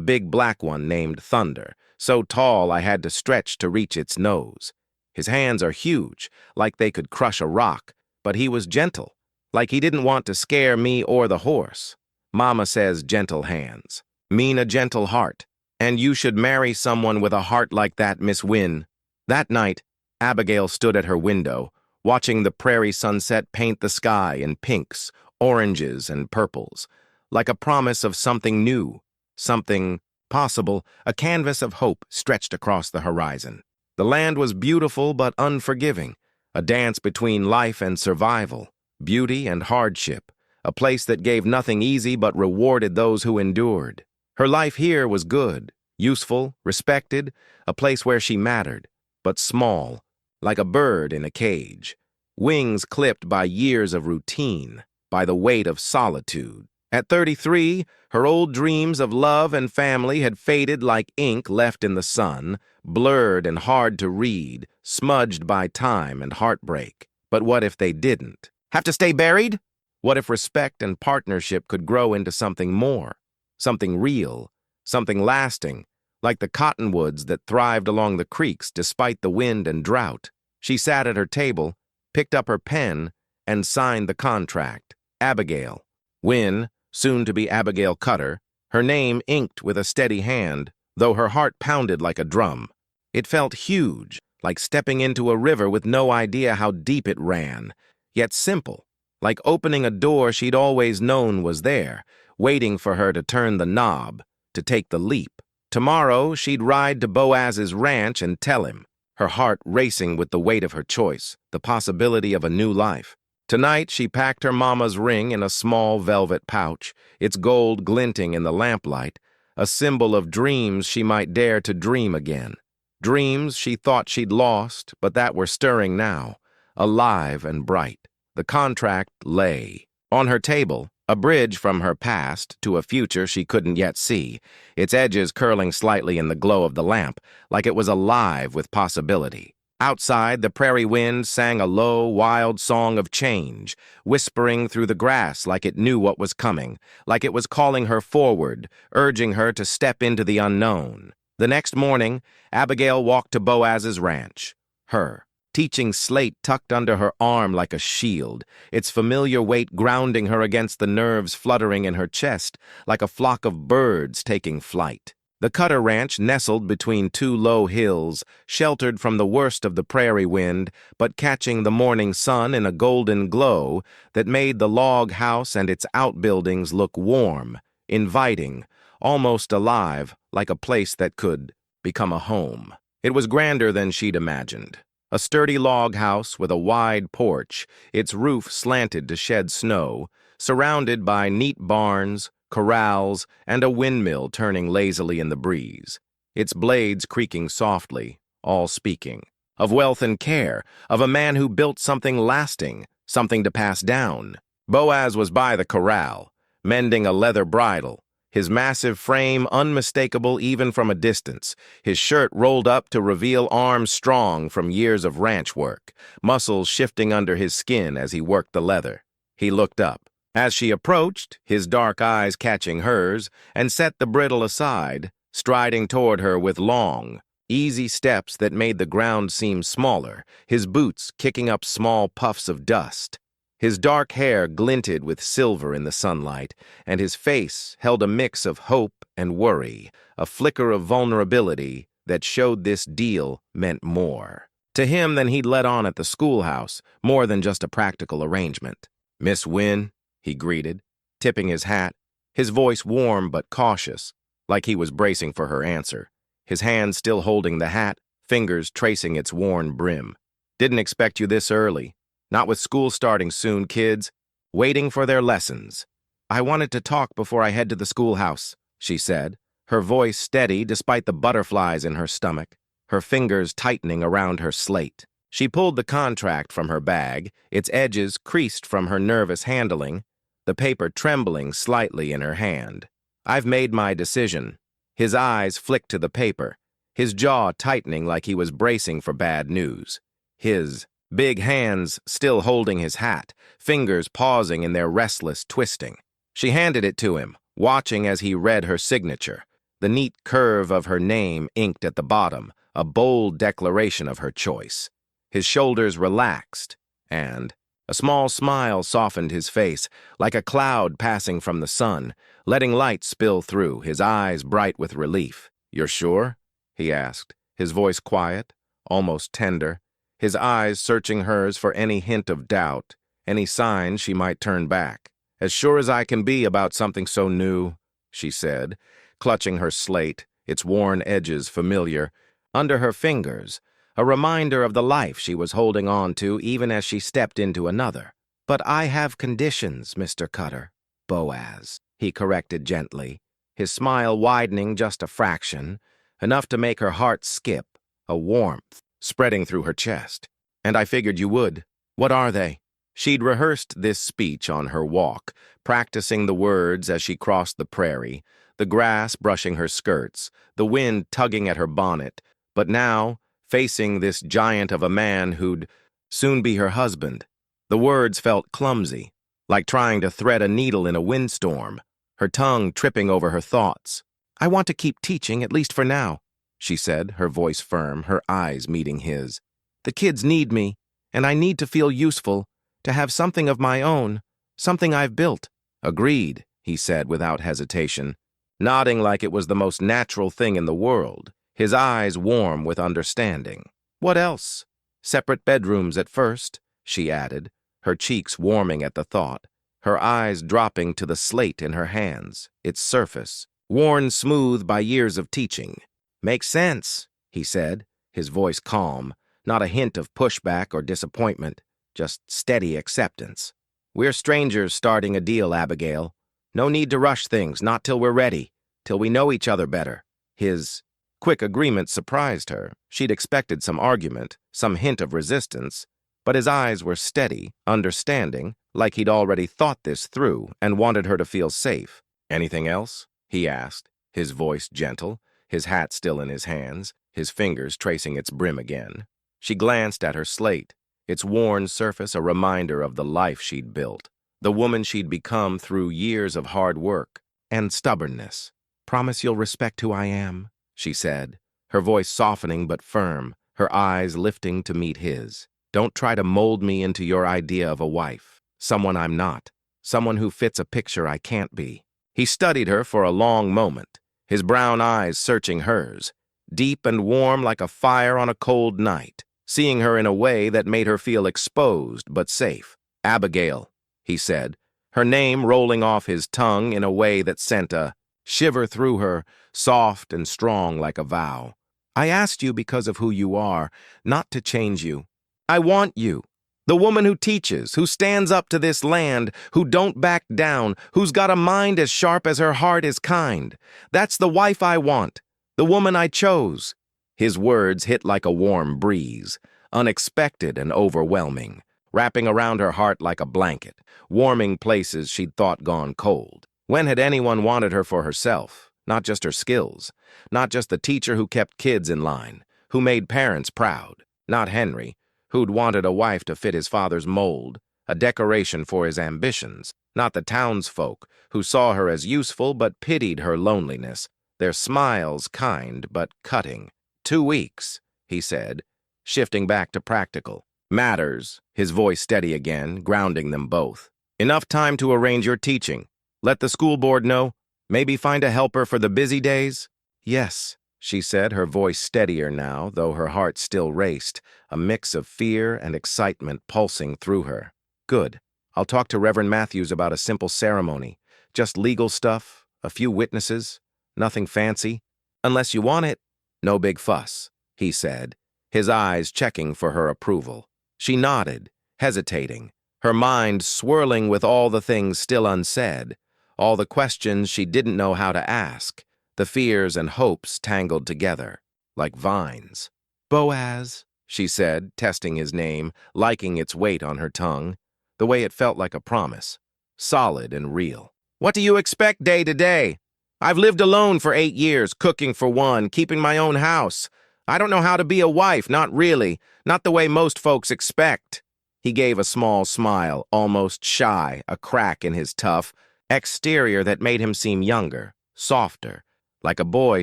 big black one named Thunder, so tall I had to stretch to reach its nose. His hands are huge, like they could crush a rock, but he was gentle, like he didn't want to scare me or the horse. Mama says gentle hands mean a gentle heart, and you should marry someone with a heart like that, Miss Wynne. That night, Abigail stood at her window, watching the prairie sunset paint the sky in pinks, oranges, and purples, like a promise of something new, something possible, a canvas of hope stretched across the horizon. The land was beautiful but unforgiving, a dance between life and survival, beauty and hardship, a place that gave nothing easy but rewarded those who endured. Her life here was good, useful, respected, a place where she mattered, but small, like a bird in a cage, wings clipped by years of routine, by the weight of solitude. At 33, her old dreams of love and family had faded like ink left in the sun, blurred and hard to read, smudged by time and heartbreak. But what if they didn't? Have to stay buried? What if respect and partnership could grow into something more, something real, something lasting, like the cottonwoods that thrived along the creeks despite the wind and drought? She sat at her table, picked up her pen, and signed the contract. Abigail. Wynne, soon to be Abigail Cutter, her name inked with a steady hand, though her heart pounded like a drum. It felt huge, like stepping into a river with no idea how deep it ran, yet simple, like opening a door she'd always known was there, waiting for her to turn the knob, to take the leap. Tomorrow, she'd ride to Boaz's ranch and tell him, her heart racing with the weight of her choice, the possibility of a new life. Tonight, she packed her mama's ring in a small velvet pouch, its gold glinting in the lamplight, a symbol of dreams she might dare to dream again. Dreams she thought she'd lost, but that were stirring now, alive and bright. The contract lay. On her table, a bridge from her past to a future she couldn't yet see, its edges curling slightly in the glow of the lamp, like it was alive with possibility. Outside, the prairie wind sang a low, wild song of change, whispering through the grass like it knew what was coming, like it was calling her forward, urging her to step into the unknown. The next morning, Abigail walked to Boaz's ranch. Her teaching slate tucked under her arm like a shield, its familiar weight grounding her against the nerves fluttering in her chest like a flock of birds taking flight. The Cutter Ranch nestled between two low hills, sheltered from the worst of the prairie wind, but catching the morning sun in a golden glow that made the log house and its outbuildings look warm, inviting, almost alive, like a place that could become a home. It was grander than she'd imagined. A sturdy log house with a wide porch, its roof slanted to shed snow, surrounded by neat barns, corrals, and a windmill turning lazily in the breeze, its blades creaking softly, all speaking of wealth and care, of a man who built something lasting, something to pass down. Boaz was by the corral, mending a leather bridle, his massive frame unmistakable even from a distance, his shirt rolled up to reveal arms strong from years of ranch work, muscles shifting under his skin as he worked the leather. He looked up. As she approached, his dark eyes catching hers, and set the bridle aside, striding toward her with long, easy steps that made the ground seem smaller, his boots kicking up small puffs of dust. His dark hair glinted with silver in the sunlight, and his face held a mix of hope and worry, a flicker of vulnerability that showed this deal meant more to him than he'd let on at the schoolhouse, more than just a practical arrangement. "Miss Wynne," he greeted, tipping his hat, his voice warm but cautious, like he was bracing for her answer, his hand still holding the hat, fingers tracing its worn brim. "Didn't expect you this early. Not with school starting soon, kids. Waiting for their lessons. I wanted to talk before I head to the schoolhouse," she said, her voice steady despite the butterflies in her stomach, her fingers tightening around her slate. She pulled the contract from her bag, its edges creased from her nervous handling, the paper trembling slightly in her hand. "I've made my decision." His eyes flicked to the paper, his jaw tightening like he was bracing for bad news. His big hands still holding his hat, fingers pausing in their restless twisting. She handed it to him, watching as he read her signature, the neat curve of her name inked at the bottom, a bold declaration of her choice. His shoulders relaxed, and a small smile softened his face, like a cloud passing from the sun, letting light spill through, his eyes bright with relief. "You're sure?" he asked, his voice quiet, almost tender, his eyes searching hers for any hint of doubt, any sign she might turn back. "As sure as I can be about something so new," she said, clutching her slate, its worn edges familiar, under her fingers, a reminder of the life she was holding on to even as she stepped into another. "But I have conditions, Mr. Cutter." "Boaz," he corrected gently, his smile widening just a fraction, enough to make her heart skip, a warmth spreading through her chest. "And I figured you would. What are they?" She'd rehearsed this speech on her walk, practicing the words as she crossed the prairie, the grass brushing her skirts, the wind tugging at her bonnet, but now, facing this giant of a man who'd soon be her husband, the words felt clumsy, like trying to thread a needle in a windstorm, her tongue tripping over her thoughts. "I want to keep teaching, at least for now," she said, her voice firm, her eyes meeting his. "The kids need me, and I need to feel useful, to have something of my own, something I've built." "Agreed," he said without hesitation, nodding like it was the most natural thing in the world, his eyes warm with understanding. "What else? Separate bedrooms at first," she added, her cheeks warming at the thought, her eyes dropping to the slate in her hands, its surface, worn smooth by years of teaching. "Makes sense," he said, his voice calm, not a hint of pushback or disappointment, just steady acceptance. "We're strangers starting a deal, Abigail. No need to rush things, not till we're ready, till we know each other better." His quick agreement surprised her. She'd expected some argument, some hint of resistance, but his eyes were steady, understanding, like he'd already thought this through and wanted her to feel safe. "Anything else?" he asked, his voice gentle, his hat still in his hands, his fingers tracing its brim again. She glanced at her slate, its worn surface a reminder of the life she'd built, the woman she'd become through years of hard work and stubbornness. "Promise you'll respect who I am," she said, her voice softening but firm, her eyes lifting to meet his. "Don't try to mold me into your idea of a wife, someone I'm not, someone who fits a picture I can't be." He studied her for a long moment, his brown eyes searching hers, deep and warm like a fire on a cold night, seeing her in a way that made her feel exposed but safe. "Abigail," he said, her name rolling off his tongue in a way that sent a shiver through her, soft and strong like a vow. "I asked you because of who you are, not to change you. I want you. The woman who teaches, who stands up to this land, who don't back down, who's got a mind as sharp as her heart is kind. That's the wife I want, the woman I chose." His words hit like a warm breeze, unexpected and overwhelming, wrapping around her heart like a blanket, warming places she'd thought gone cold. When had anyone wanted her for herself? Not just her skills, not just the teacher who kept kids in line, who made parents proud, not Henry, who'd wanted a wife to fit his father's mold, a decoration for his ambitions, not the townsfolk, who saw her as useful but pitied her loneliness, their smiles kind but cutting. 2 weeks, he said, shifting back to practical. "Matters," his voice steady again, grounding them both. "Enough time to arrange your teaching. Let the school board know. Maybe find a helper for the busy days?" "Yes," she said, her voice steadier now, though her heart still raced, a mix of fear and excitement pulsing through her. "Good. I'll talk to Reverend Matthews about a simple ceremony. Just legal stuff, a few witnesses, nothing fancy. Unless you want it, no big fuss," he said, his eyes checking for her approval. She nodded, hesitating, her mind swirling with all the things still unsaid, all the questions she didn't know how to ask, the fears and hopes tangled together, like vines. "Boaz," she said, testing his name, liking its weight on her tongue, the way it felt like a promise, solid and real. "What do you expect day to day? I've lived alone for 8 years, cooking for one, keeping my own house. I don't know how to be a wife, not really, not the way most folks expect." He gave a small smile, almost shy, a crack in his tough exterior that made him seem younger, softer, like a boy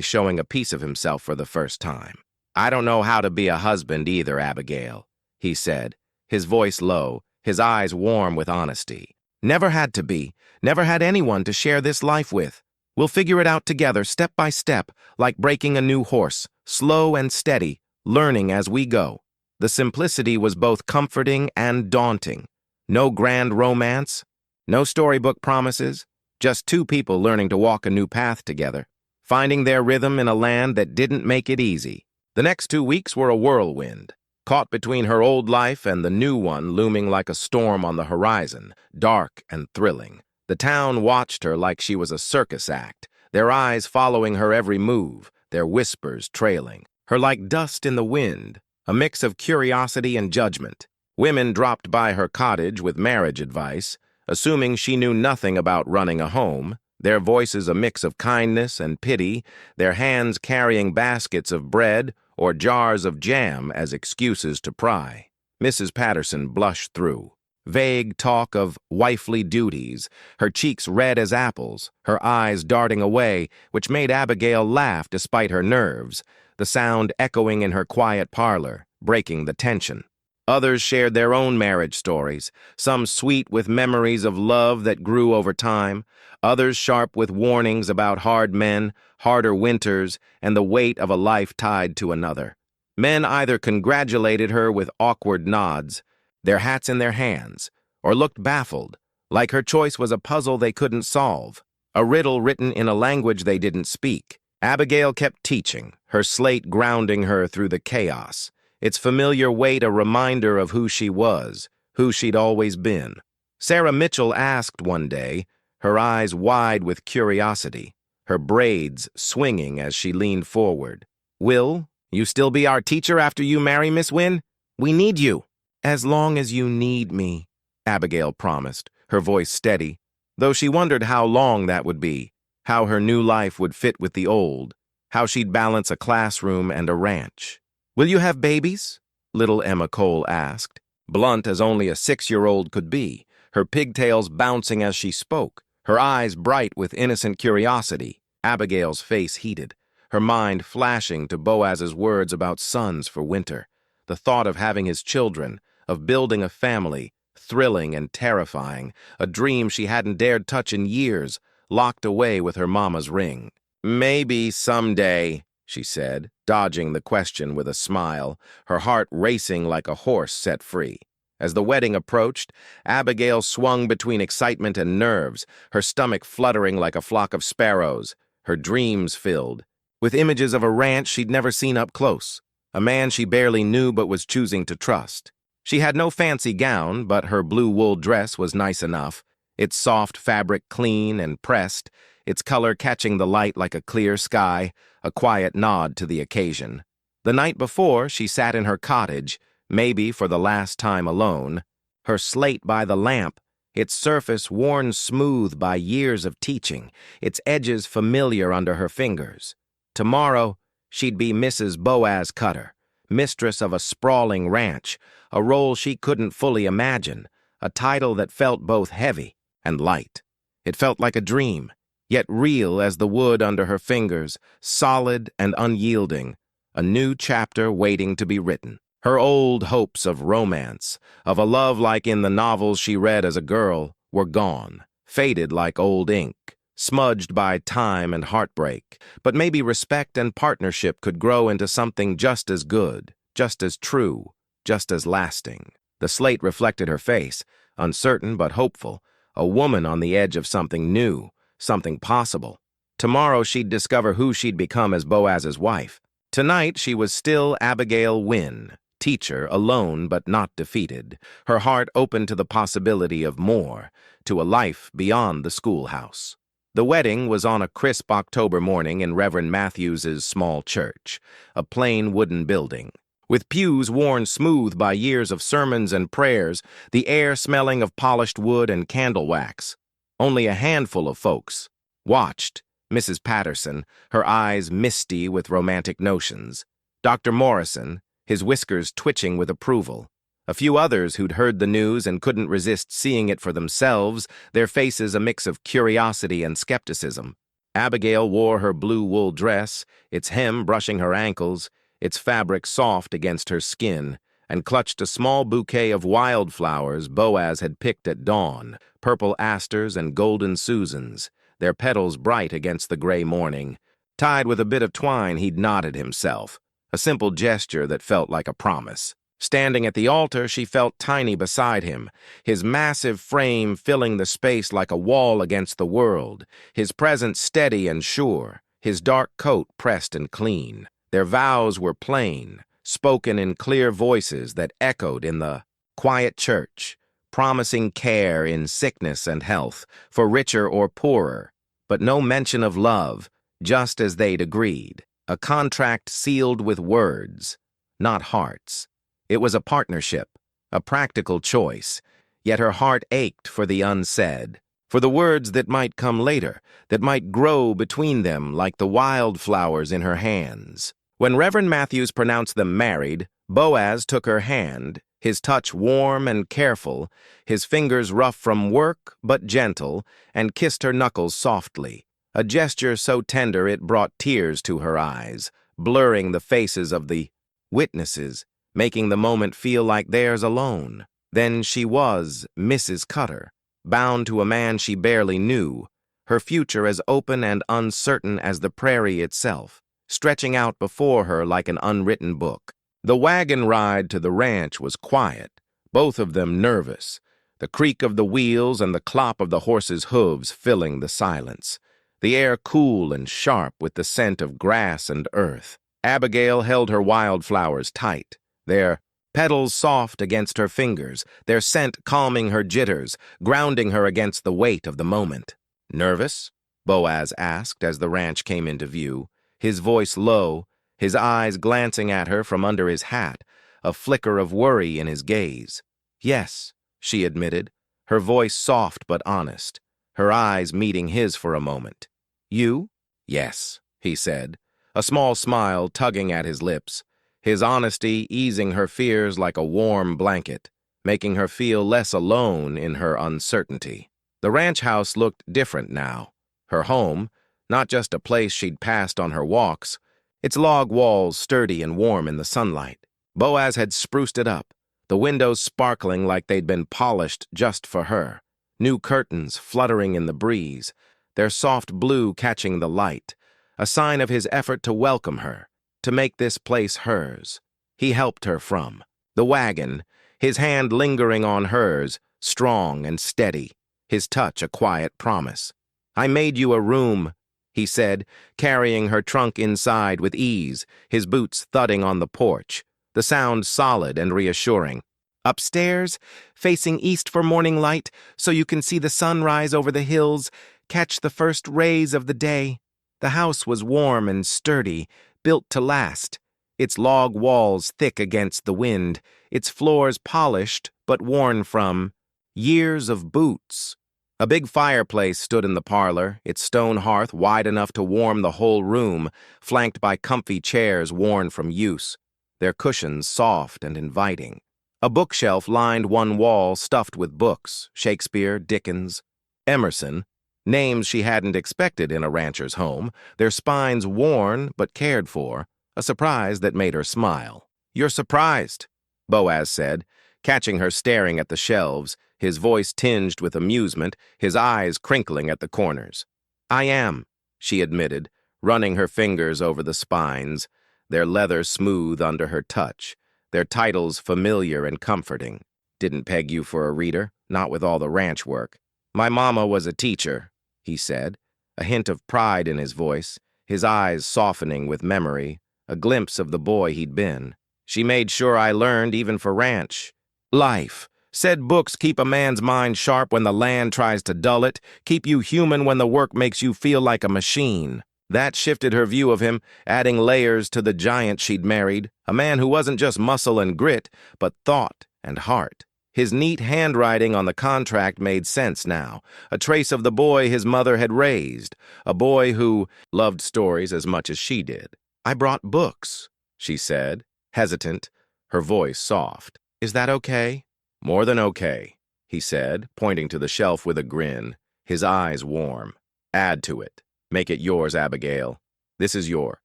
showing a piece of himself for the first time. "I don't know how to be a husband either, Abigail," he said, his voice low, his eyes warm with honesty. "Never had to be, never had anyone to share this life with. We'll figure it out together, step by step, like breaking a new horse, slow and steady, learning as we go." The simplicity was both comforting and daunting. No grand romance, no storybook promises, just two people learning to walk a new path together, finding their rhythm in a land that didn't make it easy. The next 2 weeks were a whirlwind, caught between her old life and the new one looming like a storm on the horizon, dark and thrilling. The town watched her like she was a circus act, their eyes following her every move, their whispers trailing. Her like dust in the wind, a mix of curiosity and judgment. Women dropped by her cottage with marriage advice, assuming she knew nothing about running a home, their voices a mix of kindness and pity, their hands carrying baskets of bread or jars of jam as excuses to pry. Mrs. Patterson blushed through. Vague talk of wifely duties, her cheeks red as apples, her eyes darting away, which made Abigail laugh despite her nerves, the sound echoing in her quiet parlor, breaking the tension. Others shared their own marriage stories, some sweet with memories of love that grew over time, others sharp with warnings about hard men, harder winters, and the weight of a life tied to another. Men either congratulated her with awkward nods, their hats in their hands, or looked baffled, like her choice was a puzzle they couldn't solve, a riddle written in a language they didn't speak. Abigail kept teaching, her slate grounding her through the chaos, its familiar weight a reminder of who she was, who she'd always been. Sarah Mitchell asked one day, her eyes wide with curiosity, her braids swinging as she leaned forward. "Will you still be our teacher after you marry, Miss Wynne? We need you." "As long as you need me," Abigail promised, her voice steady, though she wondered how long that would be, how her new life would fit with the old, how she'd balance a classroom and a ranch. "Will you have babies?" little Emma Cole asked, blunt as only a 6-year-old could be, her pigtails bouncing as she spoke, her eyes bright with innocent curiosity. Abigail's face heated, her mind flashing to Boaz's words about sons for winter. The thought of having his children, of building a family, thrilling and terrifying, a dream she hadn't dared touch in years, locked away with her mama's ring. "Maybe someday," she said, dodging the question with a smile, her heart racing like a horse set free. As the wedding approached, Abigail swung between excitement and nerves, her stomach fluttering like a flock of sparrows, her dreams filled with images of a ranch she'd never seen up close, a man she barely knew but was choosing to trust. She had no fancy gown, but her blue wool dress was nice enough, its soft fabric clean and pressed, its color catching the light like a clear sky, a quiet nod to the occasion. The night before, she sat in her cottage, maybe for the last time alone, her slate by the lamp, its surface worn smooth by years of teaching, its edges familiar under her fingers. Tomorrow, she'd be Mrs. Boaz Cutter, mistress of a sprawling ranch, a role she couldn't fully imagine, a title that felt both heavy and light. It felt like a dream, yet real as the wood under her fingers, solid and unyielding, a new chapter waiting to be written. Her old hopes of romance, of a love like in the novels she read as a girl, were gone, faded like old ink, smudged by time and heartbreak. But maybe respect and partnership could grow into something just as good, just as true, just as lasting. The slate reflected her face, uncertain but hopeful, a woman on the edge of something new, something possible. Tomorrow she'd discover who she'd become as Boaz's wife. Tonight she was still Abigail Wynne, teacher, alone but not defeated, her heart open to the possibility of more, to a life beyond the schoolhouse. The wedding was on a crisp October morning in Reverend Matthews's small church, a plain wooden building. With pews worn smooth by years of sermons and prayers, the air smelling of polished wood and candle wax. Only a handful of folks watched. Mrs. Patterson, her eyes misty with romantic notions. Dr. Morrison, his whiskers twitching with approval. A few others who'd heard the news and couldn't resist seeing it for themselves, their faces a mix of curiosity and skepticism. Abigail wore her blue wool dress, its hem brushing her ankles, its fabric soft against her skin, and clutched a small bouquet of wildflowers Boaz had picked at dawn, purple asters and golden Susans, their petals bright against the gray morning. Tied with a bit of twine, he'd nodded himself, a simple gesture that felt like a promise. Standing at the altar, she felt tiny beside him, his massive frame filling the space like a wall against the world, his presence steady and sure, his dark coat pressed and clean. Their vows were plain, spoken in clear voices that echoed in the quiet church, promising care in sickness and health, for richer or poorer, but no mention of love, just as they'd agreed, a contract sealed with words, not hearts. It was a partnership, a practical choice, yet her heart ached for the unsaid, for the words that might come later, that might grow between them like the wildflowers in her hands. When Reverend Matthews pronounced them married, Boaz took her hand, his touch warm and careful, his fingers rough from work but gentle, and kissed her knuckles softly, a gesture so tender it brought tears to her eyes, blurring the faces of the witnesses, making the moment feel like theirs alone. Then she was Mrs. Cutter, bound to a man she barely knew, her future as open and uncertain as the prairie itself, stretching out before her like an unwritten book. The wagon ride to the ranch was quiet, both of them nervous, the creak of the wheels and the clop of the horses' hooves filling the silence, the air cool and sharp with the scent of grass and earth. Abigail held her wildflowers tight, their petals soft against her fingers, their scent calming her jitters, grounding her against the weight of the moment. "Nervous?" Boaz asked as the ranch came into view, his voice low, his eyes glancing at her from under his hat, a flicker of worry in his gaze. "Yes," she admitted, her voice soft but honest, her eyes meeting his for a moment. "You?" "Yes," he said, a small smile tugging at his lips, his honesty easing her fears like a warm blanket, making her feel less alone in her uncertainty. The ranch house looked different now. Her home, not just a place she'd passed on her walks, its log walls sturdy and warm in the sunlight. Boaz had spruced it up, the windows sparkling like they'd been polished just for her, new curtains fluttering in the breeze, their soft blue catching the light, a sign of his effort to welcome her, to make this place hers. He helped her from the wagon, his hand lingering on hers, strong and steady, his touch a quiet promise. "I made you a room," he said, carrying her trunk inside with ease, his boots thudding on the porch, the sound solid and reassuring. "Upstairs, facing east for morning light, so you can see the sun rise over the hills, catch the first rays of the day." The house was warm and sturdy, built to last, its log walls thick against the wind, its floors polished but worn from years of boots. A big fireplace stood in the parlor, its stone hearth wide enough to warm the whole room, flanked by comfy chairs worn from use, their cushions soft and inviting. A bookshelf lined one wall stuffed with books, Shakespeare, Dickens, Emerson, names she hadn't expected in a rancher's home, their spines worn but cared for, a surprise that made her smile. "You're surprised," Boaz said, catching her staring at the shelves, his voice tinged with amusement, his eyes crinkling at the corners. "I am," she admitted, running her fingers over the spines, their leather smooth under her touch, their titles familiar and comforting. "Didn't peg you for a reader, not with all the ranch work." "My mama was a teacher," he said, a hint of pride in his voice, his eyes softening with memory, a glimpse of the boy he'd been. "She made sure I learned even for ranch life. Said books keep a man's mind sharp when the land tries to dull it, keep you human when the work makes you feel like a machine." That shifted her view of him, adding layers to the giant she'd married, a man who wasn't just muscle and grit, but thought and heart. His neat handwriting on the contract made sense now, a trace of the boy his mother had raised, a boy who loved stories as much as she did. "I brought books," she said, hesitant, her voice soft. "Is that okay?" "More than okay," he said, pointing to the shelf with a grin, his eyes warm. "Add to it." Make it yours, Abigail. This is your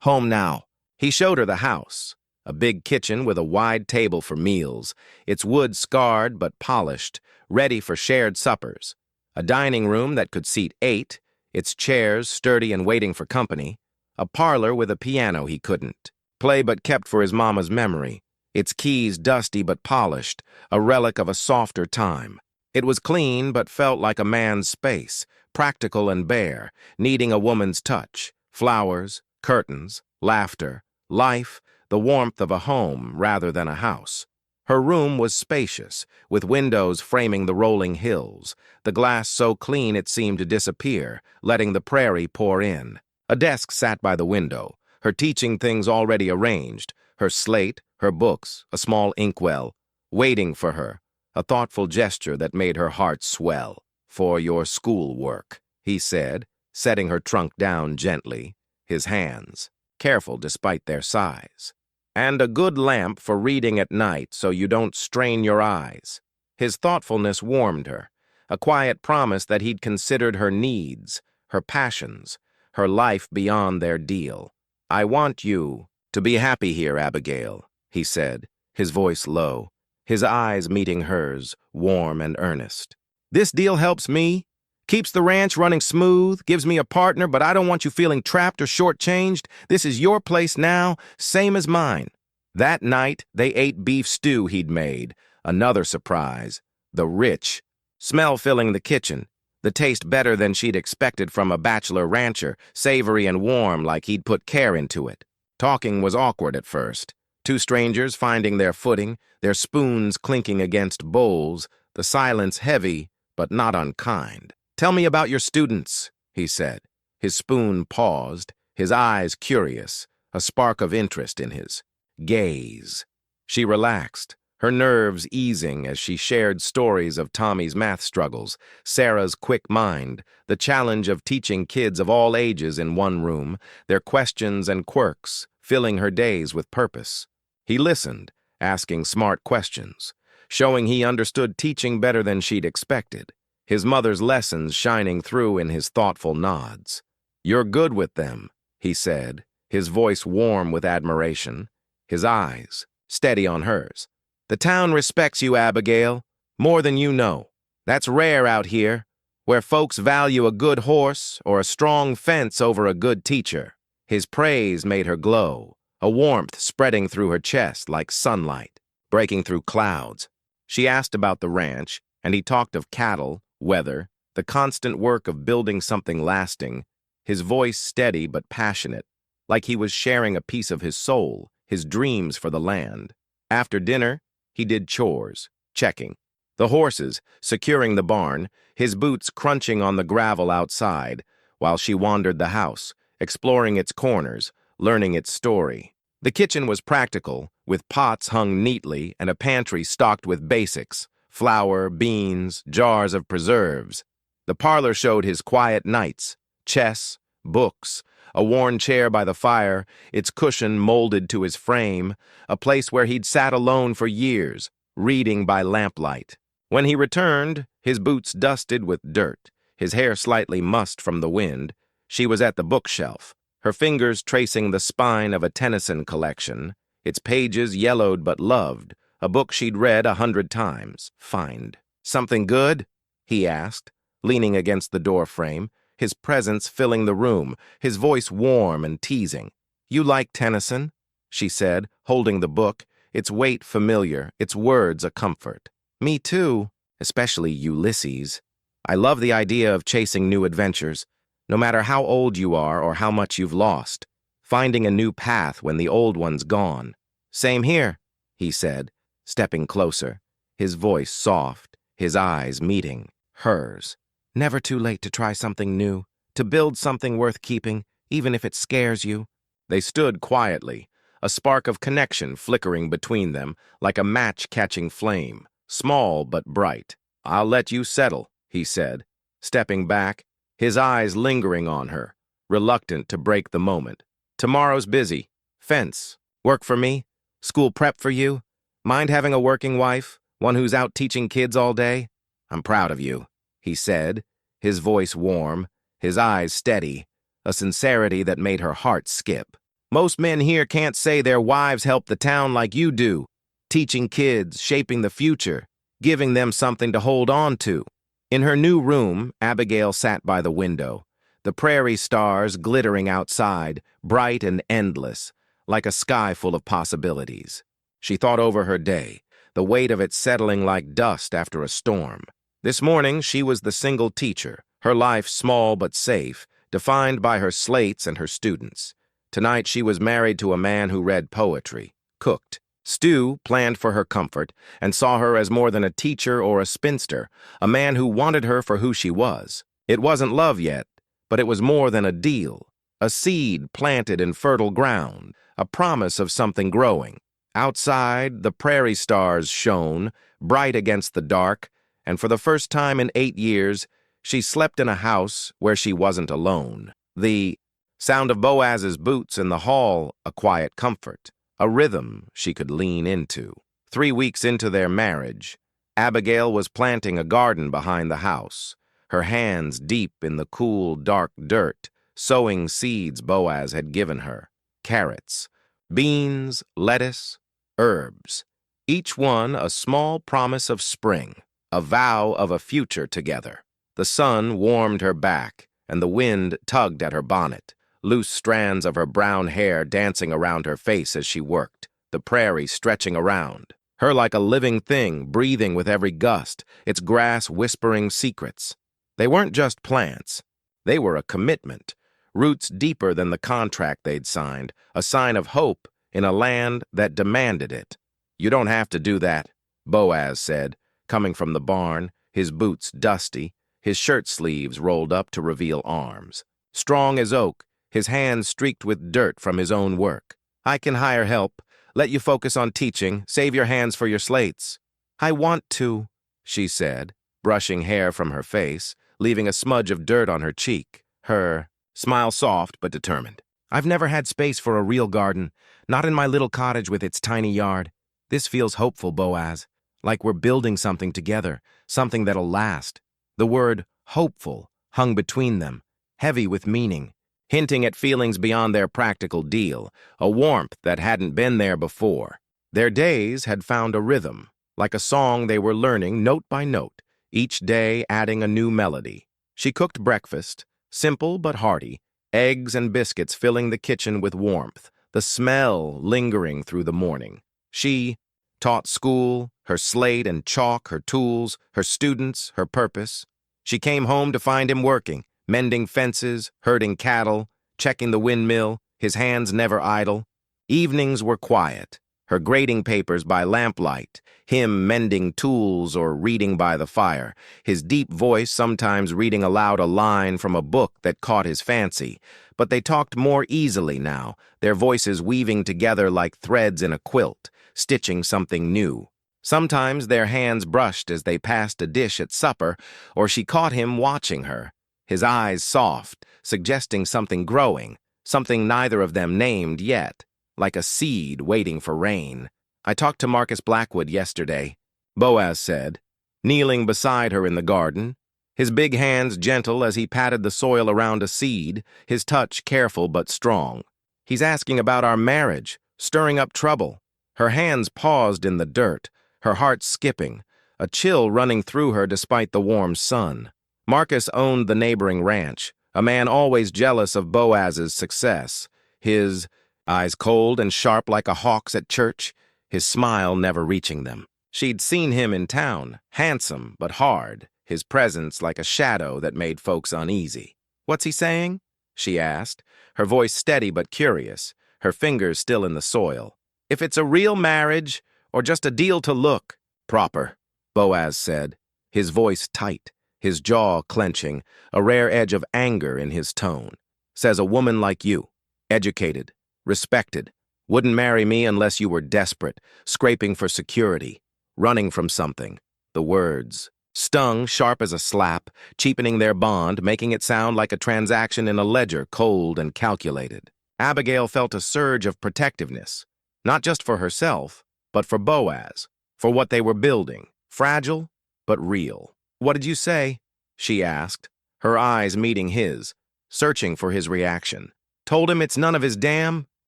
home now. He showed her the house. A big kitchen with a wide table for meals, its wood scarred but polished, ready for shared suppers. A dining room that could seat 8, its chairs sturdy and waiting for company. A parlor with a piano he couldn't play but kept for his mama's memory, its keys dusty but polished, a relic of a softer time. It was clean but felt like a man's space, practical and bare, needing a woman's touch. Flowers, curtains, laughter, life, the warmth of a home rather than a house. Her room was spacious, with windows framing the rolling hills, the glass so clean it seemed to disappear, letting the prairie pour in. A desk sat by the window, her teaching things already arranged, her slate, her books, a small inkwell, waiting for her, a thoughtful gesture that made her heart swell. "For your schoolwork," he said, setting her trunk down gently, his hands, careful despite their size. "And a good lamp for reading at night so you don't strain your eyes." His thoughtfulness warmed her, a quiet promise that he'd considered her needs, her passions, her life beyond their deal. "I want you to be happy here, Abigail," he said, his voice low, his eyes meeting hers, warm and earnest. "This deal helps me, keeps the ranch running smooth, gives me a partner, but I don't want you feeling trapped or shortchanged. This is your place now, same as mine." That night, they ate beef stew he'd made, another surprise, the rich smell filling the kitchen, the taste better than she'd expected from a bachelor rancher, savory and warm like he'd put care into it. Talking was awkward at first, two strangers finding their footing, their spoons clinking against bowls, the silence heavy but not unkind. "Tell me about your students," he said. His spoon paused, his eyes curious, a spark of interest in his gaze. She relaxed, her nerves easing as she shared stories of Tommy's math struggles, Sarah's quick mind, the challenge of teaching kids of all ages in one room, their questions and quirks, filling her days with purpose. He listened, asking smart questions, showing he understood teaching better than she'd expected, his mother's lessons shining through in his thoughtful nods. "You're good with them," he said, his voice warm with admiration, his eyes steady on hers. "The town respects you, Abigail, more than you know. That's rare out here, where folks value a good horse or a strong fence over a good teacher." His praise made her glow, a warmth spreading through her chest like sunlight, breaking through clouds. She asked about the ranch, and he talked of cattle, weather, the constant work of building something lasting, his voice steady but passionate, like he was sharing a piece of his soul, his dreams for the land. After dinner, he did chores, checking the horses, securing the barn, his boots crunching on the gravel outside, while she wandered the house, exploring its corners, learning its story. The kitchen was practical, with pots hung neatly and a pantry stocked with basics, flour, beans, jars of preserves. The parlor showed his quiet nights, chess, books, a worn chair by the fire, its cushion molded to his frame, a place where he'd sat alone for years, reading by lamplight. When he returned, his boots dusted with dirt, his hair slightly mussed from the wind, she was at the bookshelf, her fingers tracing the spine of a Tennyson collection, its pages yellowed but loved, a book she'd read 100 times. "Find something good?" he asked, leaning against the door frame, his presence filling the room, his voice warm and teasing. "You like Tennyson?" she said, holding the book, its weight familiar, its words a comfort. "Me too, especially Ulysses. I love the idea of chasing new adventures, no matter how old you are or how much you've lost, finding a new path when the old one's gone." "Same here," he said, stepping closer, his voice soft, his eyes meeting hers. "Never too late to try something new, to build something worth keeping, even if it scares you." They stood quietly, a spark of connection flickering between them like a match catching flame, small but bright. "I'll let you settle," he said, stepping back, his eyes lingering on her, reluctant to break the moment. "Tomorrow's busy. Fence. Work for me? School prep for you? Mind having a working wife, one who's out teaching kids all day? I'm proud of you," he said, his voice warm, his eyes steady, a sincerity that made her heart skip. Most men here can't say their wives help the town like you do, teaching kids, shaping the future, giving them something to hold on to. In her new room, Abigail sat by the window, the prairie stars glittering outside, bright and endless, like a sky full of possibilities. She thought over her day, the weight of it settling like dust after a storm. This morning, she was the single teacher, her life small but safe, defined by her slates and her students. Tonight, she was married to a man who read poetry, cooked, Stu planned for her comfort and saw her as more than a teacher or a spinster, a man who wanted her for who she was. It wasn't love yet, but it was more than a deal, a seed planted in fertile ground, a promise of something growing. Outside, the prairie stars shone, bright against the dark, and for the first time in 8 years, she slept in a house where she wasn't alone. The sound of Boaz's boots in the hall, a quiet comfort. A rhythm she could lean into. 3 weeks into their marriage, Abigail was planting a garden behind the house, her hands deep in the cool, dark dirt, sowing seeds Boaz had given her. Carrots, beans, lettuce, herbs. Each one a small promise of spring, a vow of a future together. The sun warmed her back, and the wind tugged at her bonnet. Loose strands of her brown hair dancing around her face as she worked, the prairie stretching around, her like a living thing breathing with every gust, its grass whispering secrets. They weren't just plants. They were a commitment, roots deeper than the contract they'd signed, a sign of hope in a land that demanded it. "You don't have to do that," Boaz said, coming from the barn, his boots dusty, his shirt sleeves rolled up to reveal arms. Strong as oak, his hands streaked with dirt from his own work. "I can hire help, let you focus on teaching, save your hands for your slates." "I want to," she said, brushing hair from her face, leaving a smudge of dirt on her cheek, her smile soft but determined. "I've never had space for a real garden, not in my little cottage with its tiny yard. This feels hopeful, Boaz, like we're building something together, something that'll last." The word hopeful hung between them, heavy with meaning, hinting at feelings beyond their practical deal, a warmth that hadn't been there before. Their days had found a rhythm, like a song they were learning note by note, each day adding a new melody. She cooked breakfast, simple but hearty, eggs and biscuits filling the kitchen with warmth, the smell lingering through the morning. She taught school, her slate and chalk, her tools, her students, her purpose. She came home to find him working, mending fences, herding cattle, checking the windmill, his hands never idle. Evenings were quiet, her grading papers by lamplight, him mending tools or reading by the fire, his deep voice sometimes reading aloud a line from a book that caught his fancy. But they talked more easily now, their voices weaving together like threads in a quilt, stitching something new. Sometimes their hands brushed as they passed a dish at supper, or she caught him watching her, his eyes soft, suggesting something growing, something neither of them named yet, like a seed waiting for rain. "I talked to Marcus Blackwood yesterday," Boaz said, kneeling beside her in the garden, his big hands gentle as he patted the soil around a seed, his touch careful but strong. "He's asking about our marriage, stirring up trouble." Her hands paused in the dirt, her heart skipping, a chill running through her despite the warm sun. Marcus owned the neighboring ranch, a man always jealous of Boaz's success, his eyes cold and sharp like a hawk's at church, his smile never reaching them. She'd seen him in town, handsome but hard, his presence like a shadow that made folks uneasy. "What's he saying?" she asked, her voice steady but curious, her fingers still in the soil. "If it's a real marriage or just a deal to look proper," Boaz said, his voice tight, his jaw clenching, a rare edge of anger in his tone. "Says a woman like you, educated, respected, wouldn't marry me unless you were desperate, scraping for security, running from something." The words stung sharp as a slap, cheapening their bond, making it sound like a transaction in a ledger, cold and calculated. Abigail felt a surge of protectiveness, not just for herself, but for Boaz, for what they were building, fragile but real. "What did you say?" she asked, her eyes meeting his, searching for his reaction. Told him it's none of his damn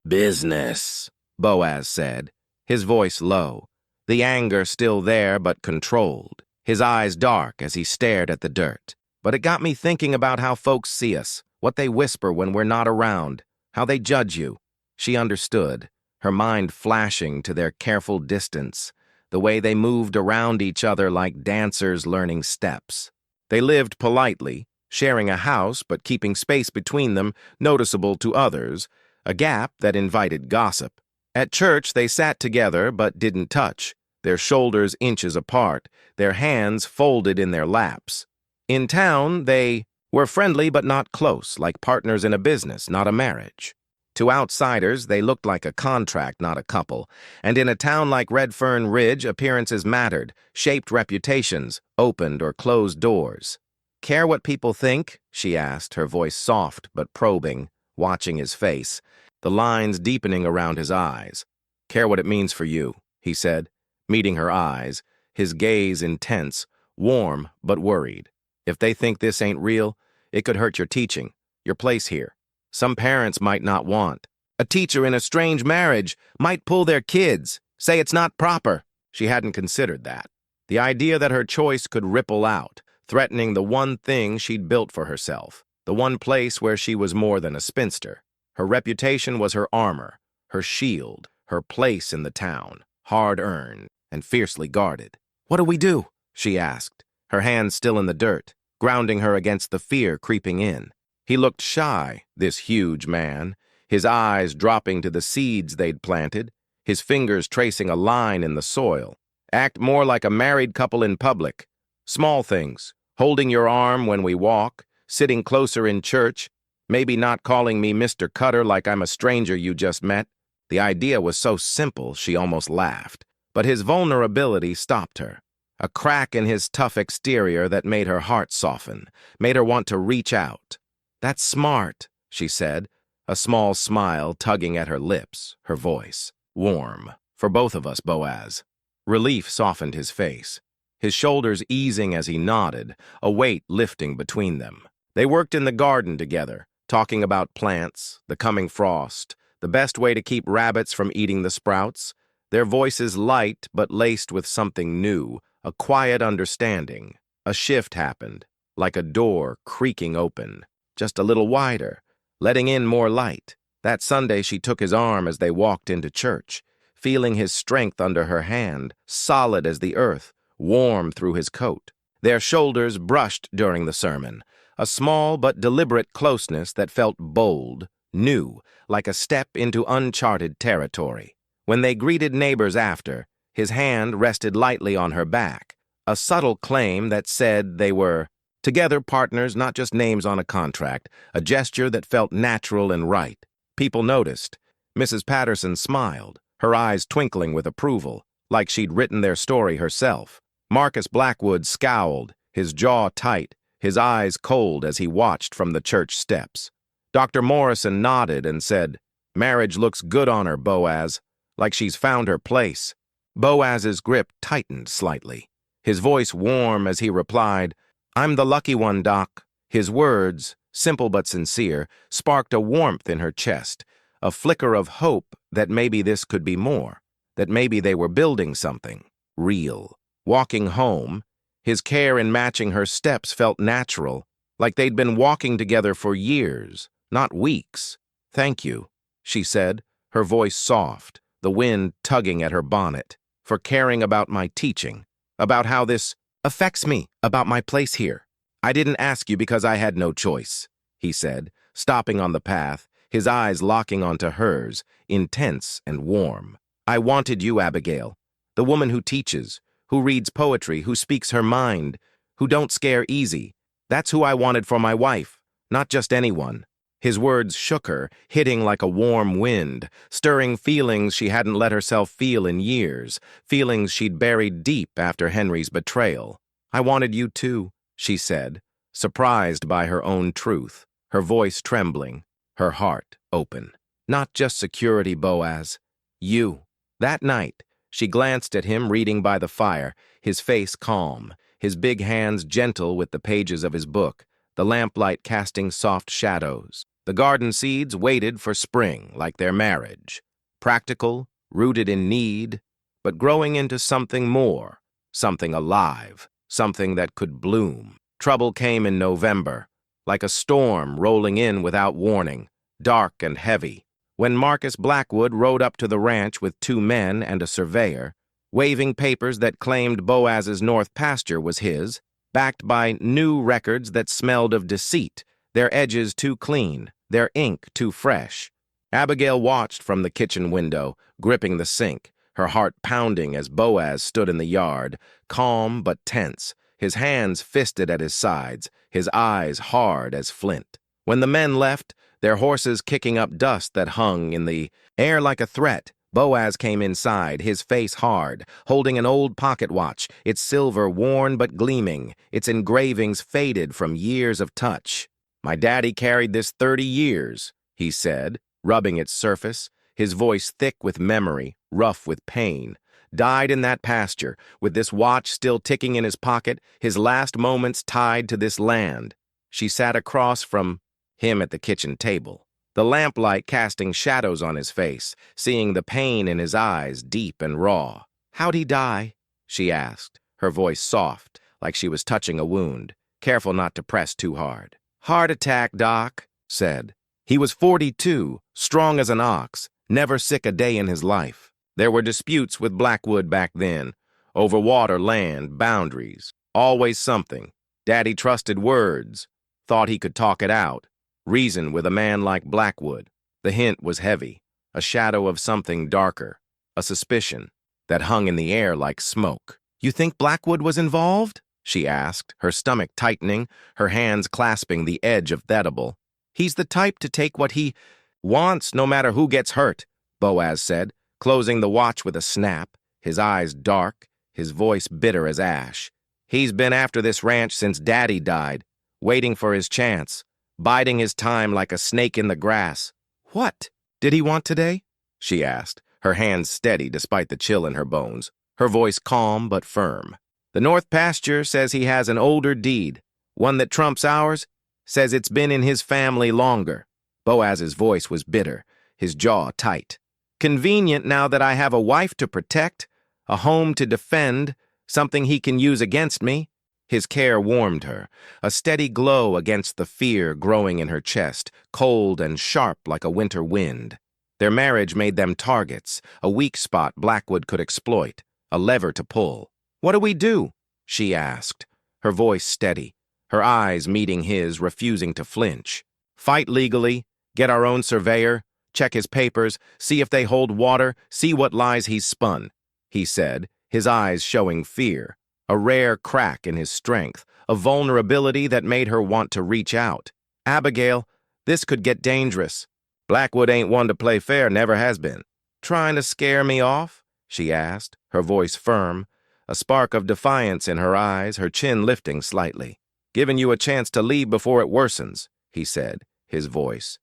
business, Boaz said, his voice low, the anger still there but controlled, his eyes dark as he stared at the dirt. But it got me thinking about how folks see us, what they whisper when we're not around, how they judge you. She understood, her mind flashing to their careful distance, the way they moved around each other like dancers learning steps. They lived politely, sharing a house but keeping space between them noticeable to others, a gap that invited gossip. At church, they sat together but didn't touch, their shoulders inches apart, their hands folded in their laps. In town, they were friendly but not close, like partners in a business, not a marriage. To outsiders, they looked like a contract, not a couple. And in a town like Red Fern Ridge, appearances mattered, shaped reputations, opened or closed doors. "Care what people think?" she asked, her voice soft but probing, watching his face, the lines deepening around his eyes. "Care what it means for you," he said, meeting her eyes, his gaze intense, warm but worried. "If they think this ain't real, it could hurt your teaching, your place here. Some parents might not want. A teacher in a strange marriage might pull their kids, say it's not proper." She hadn't considered that. The idea that her choice could ripple out, threatening the one thing she'd built for herself, the one place where she was more than a spinster. Her reputation was her armor, her shield, her place in the town, hard-earned and fiercely guarded. "What do we do?" she asked, her hands still in the dirt, grounding her against the fear creeping in. He looked shy, this huge man, his eyes dropping to the seeds they'd planted, his fingers tracing a line in the soil. "Act more like a married couple in public. Small things, holding your arm when we walk, sitting closer in church, maybe not calling me Mr. Cutter like I'm a stranger you just met." The idea was so simple she almost laughed, but his vulnerability stopped her. A crack in his tough exterior that made her heart soften, made her want to reach out. "That's smart," she said, a small smile tugging at her lips, her voice warm. "For both of us, Boaz." Relief softened his face, his shoulders easing as he nodded, a weight lifting between them. They worked in the garden together, talking about plants, the coming frost, the best way to keep rabbits from eating the sprouts, their voices light but laced with something new, a quiet understanding. A shift happened, like a door creaking open, just a little wider, letting in more light. That Sunday she took his arm as they walked into church, feeling his strength under her hand, solid as the earth, warm through his coat. Their shoulders brushed during the sermon, a small but deliberate closeness that felt bold, new, like a step into uncharted territory. When they greeted neighbors after, his hand rested lightly on her back, a subtle claim that said they were together partners, not just names on a contract, a gesture that felt natural and right. People noticed. Mrs. Patterson smiled, her eyes twinkling with approval, like she'd written their story herself. Marcus Blackwood scowled, his jaw tight, his eyes cold as he watched from the church steps. Dr. Morrison nodded and said, "Marriage looks good on her, Boaz, like she's found her place." Boaz's grip tightened slightly, his voice warm as he replied, "I'm the lucky one, Doc." His words, simple but sincere, sparked a warmth in her chest, a flicker of hope that maybe this could be more, that maybe they were building something real. Walking home, his care in matching her steps felt natural, like they'd been walking together for years, not weeks. "Thank you," she said, her voice soft, the wind tugging at her bonnet, "for caring about my teaching, about how this affects me, about my place here. I didn't ask you because I had no choice," he said, stopping on the path, his eyes locking onto hers, intense and warm. "I wanted you, Abigail, the woman who teaches, who reads poetry, who speaks her mind, who don't scare easy. That's who I wanted for my wife, not just anyone." His words shook her, hitting like a warm wind, stirring feelings she hadn't let herself feel in years, feelings she'd buried deep after Henry's betrayal. "I wanted you too," she said, surprised by her own truth, her voice trembling, her heart open. "Not just security, Boaz. You." That night, she glanced at him reading by the fire, his face calm, his big hands gentle with the pages of his book, the lamplight casting soft shadows. The garden seeds waited for spring, like their marriage. Practical, rooted in need, but growing into something more, something alive, something that could bloom. Trouble came in November, like a storm rolling in without warning, dark and heavy. When Marcus Blackwood rode up to the ranch with 2 men and a surveyor, waving papers that claimed Boaz's north pasture was his, backed by new records that smelled of deceit, their edges too clean, their ink too fresh. Abigail watched from the kitchen window, gripping the sink, her heart pounding as Boaz stood in the yard, calm but tense, his hands fisted at his sides, his eyes hard as flint. When the men left, their horses kicking up dust that hung in the air like a threat, Boaz came inside, his face hard, holding an old pocket watch, its silver worn but gleaming, its engravings faded from years of touch. "My daddy carried this 30 years, he said, rubbing its surface, his voice thick with memory, rough with pain. Died in that pasture, with this watch still ticking in his pocket, his last moments tied to this land." She sat across from him at the kitchen table, the lamplight casting shadows on his face, seeing the pain in his eyes deep and raw. "How'd he die?" she asked, her voice soft, like she was touching a wound, careful not to press too hard. "Heart attack, Doc," said. "He was 42, strong as an ox, never sick a day in his life." There were disputes with Blackwood back then, over water, land, boundaries, always something. Daddy trusted words, thought he could talk it out, reason with a man like Blackwood. The hint was heavy, a shadow of something darker, a suspicion that hung in the air like smoke. "You think Blackwood was involved?" she asked, her stomach tightening, her hands clasping the edge of the edible. "He's the type to take what he wants no matter who gets hurt," Boaz said, closing the watch with a snap, his eyes dark, his voice bitter as ash. "He's been after this ranch since Daddy died, waiting for his chance, biding his time like a snake in the grass." "What did he want today?" she asked, her hands steady despite the chill in her bones, her voice calm but firm. "The North Pasture says he has an older deed, one that trumps ours, says it's been in his family longer." Boaz's voice was bitter, his jaw tight. "Convenient now that I have a wife to protect, a home to defend, something he can use against me." His care warmed her, a steady glow against the fear growing in her chest, cold and sharp like a winter wind. Their marriage made them targets, a weak spot Blackwood could exploit, a lever to pull. "What do we do?" she asked, her voice steady, her eyes meeting his, refusing to flinch. "Fight legally, get our own surveyor, check his papers, see if they hold water, see what lies he's spun," he said, his eyes showing fear, a rare crack in his strength, a vulnerability that made her want to reach out. "Abigail, this could get dangerous. Blackwood ain't one to play fair, never has been." "Trying to scare me off?" she asked, her voice firm, a spark of defiance in her eyes, her chin lifting slightly. "Giving you a chance to leave before it worsens," he said, his voice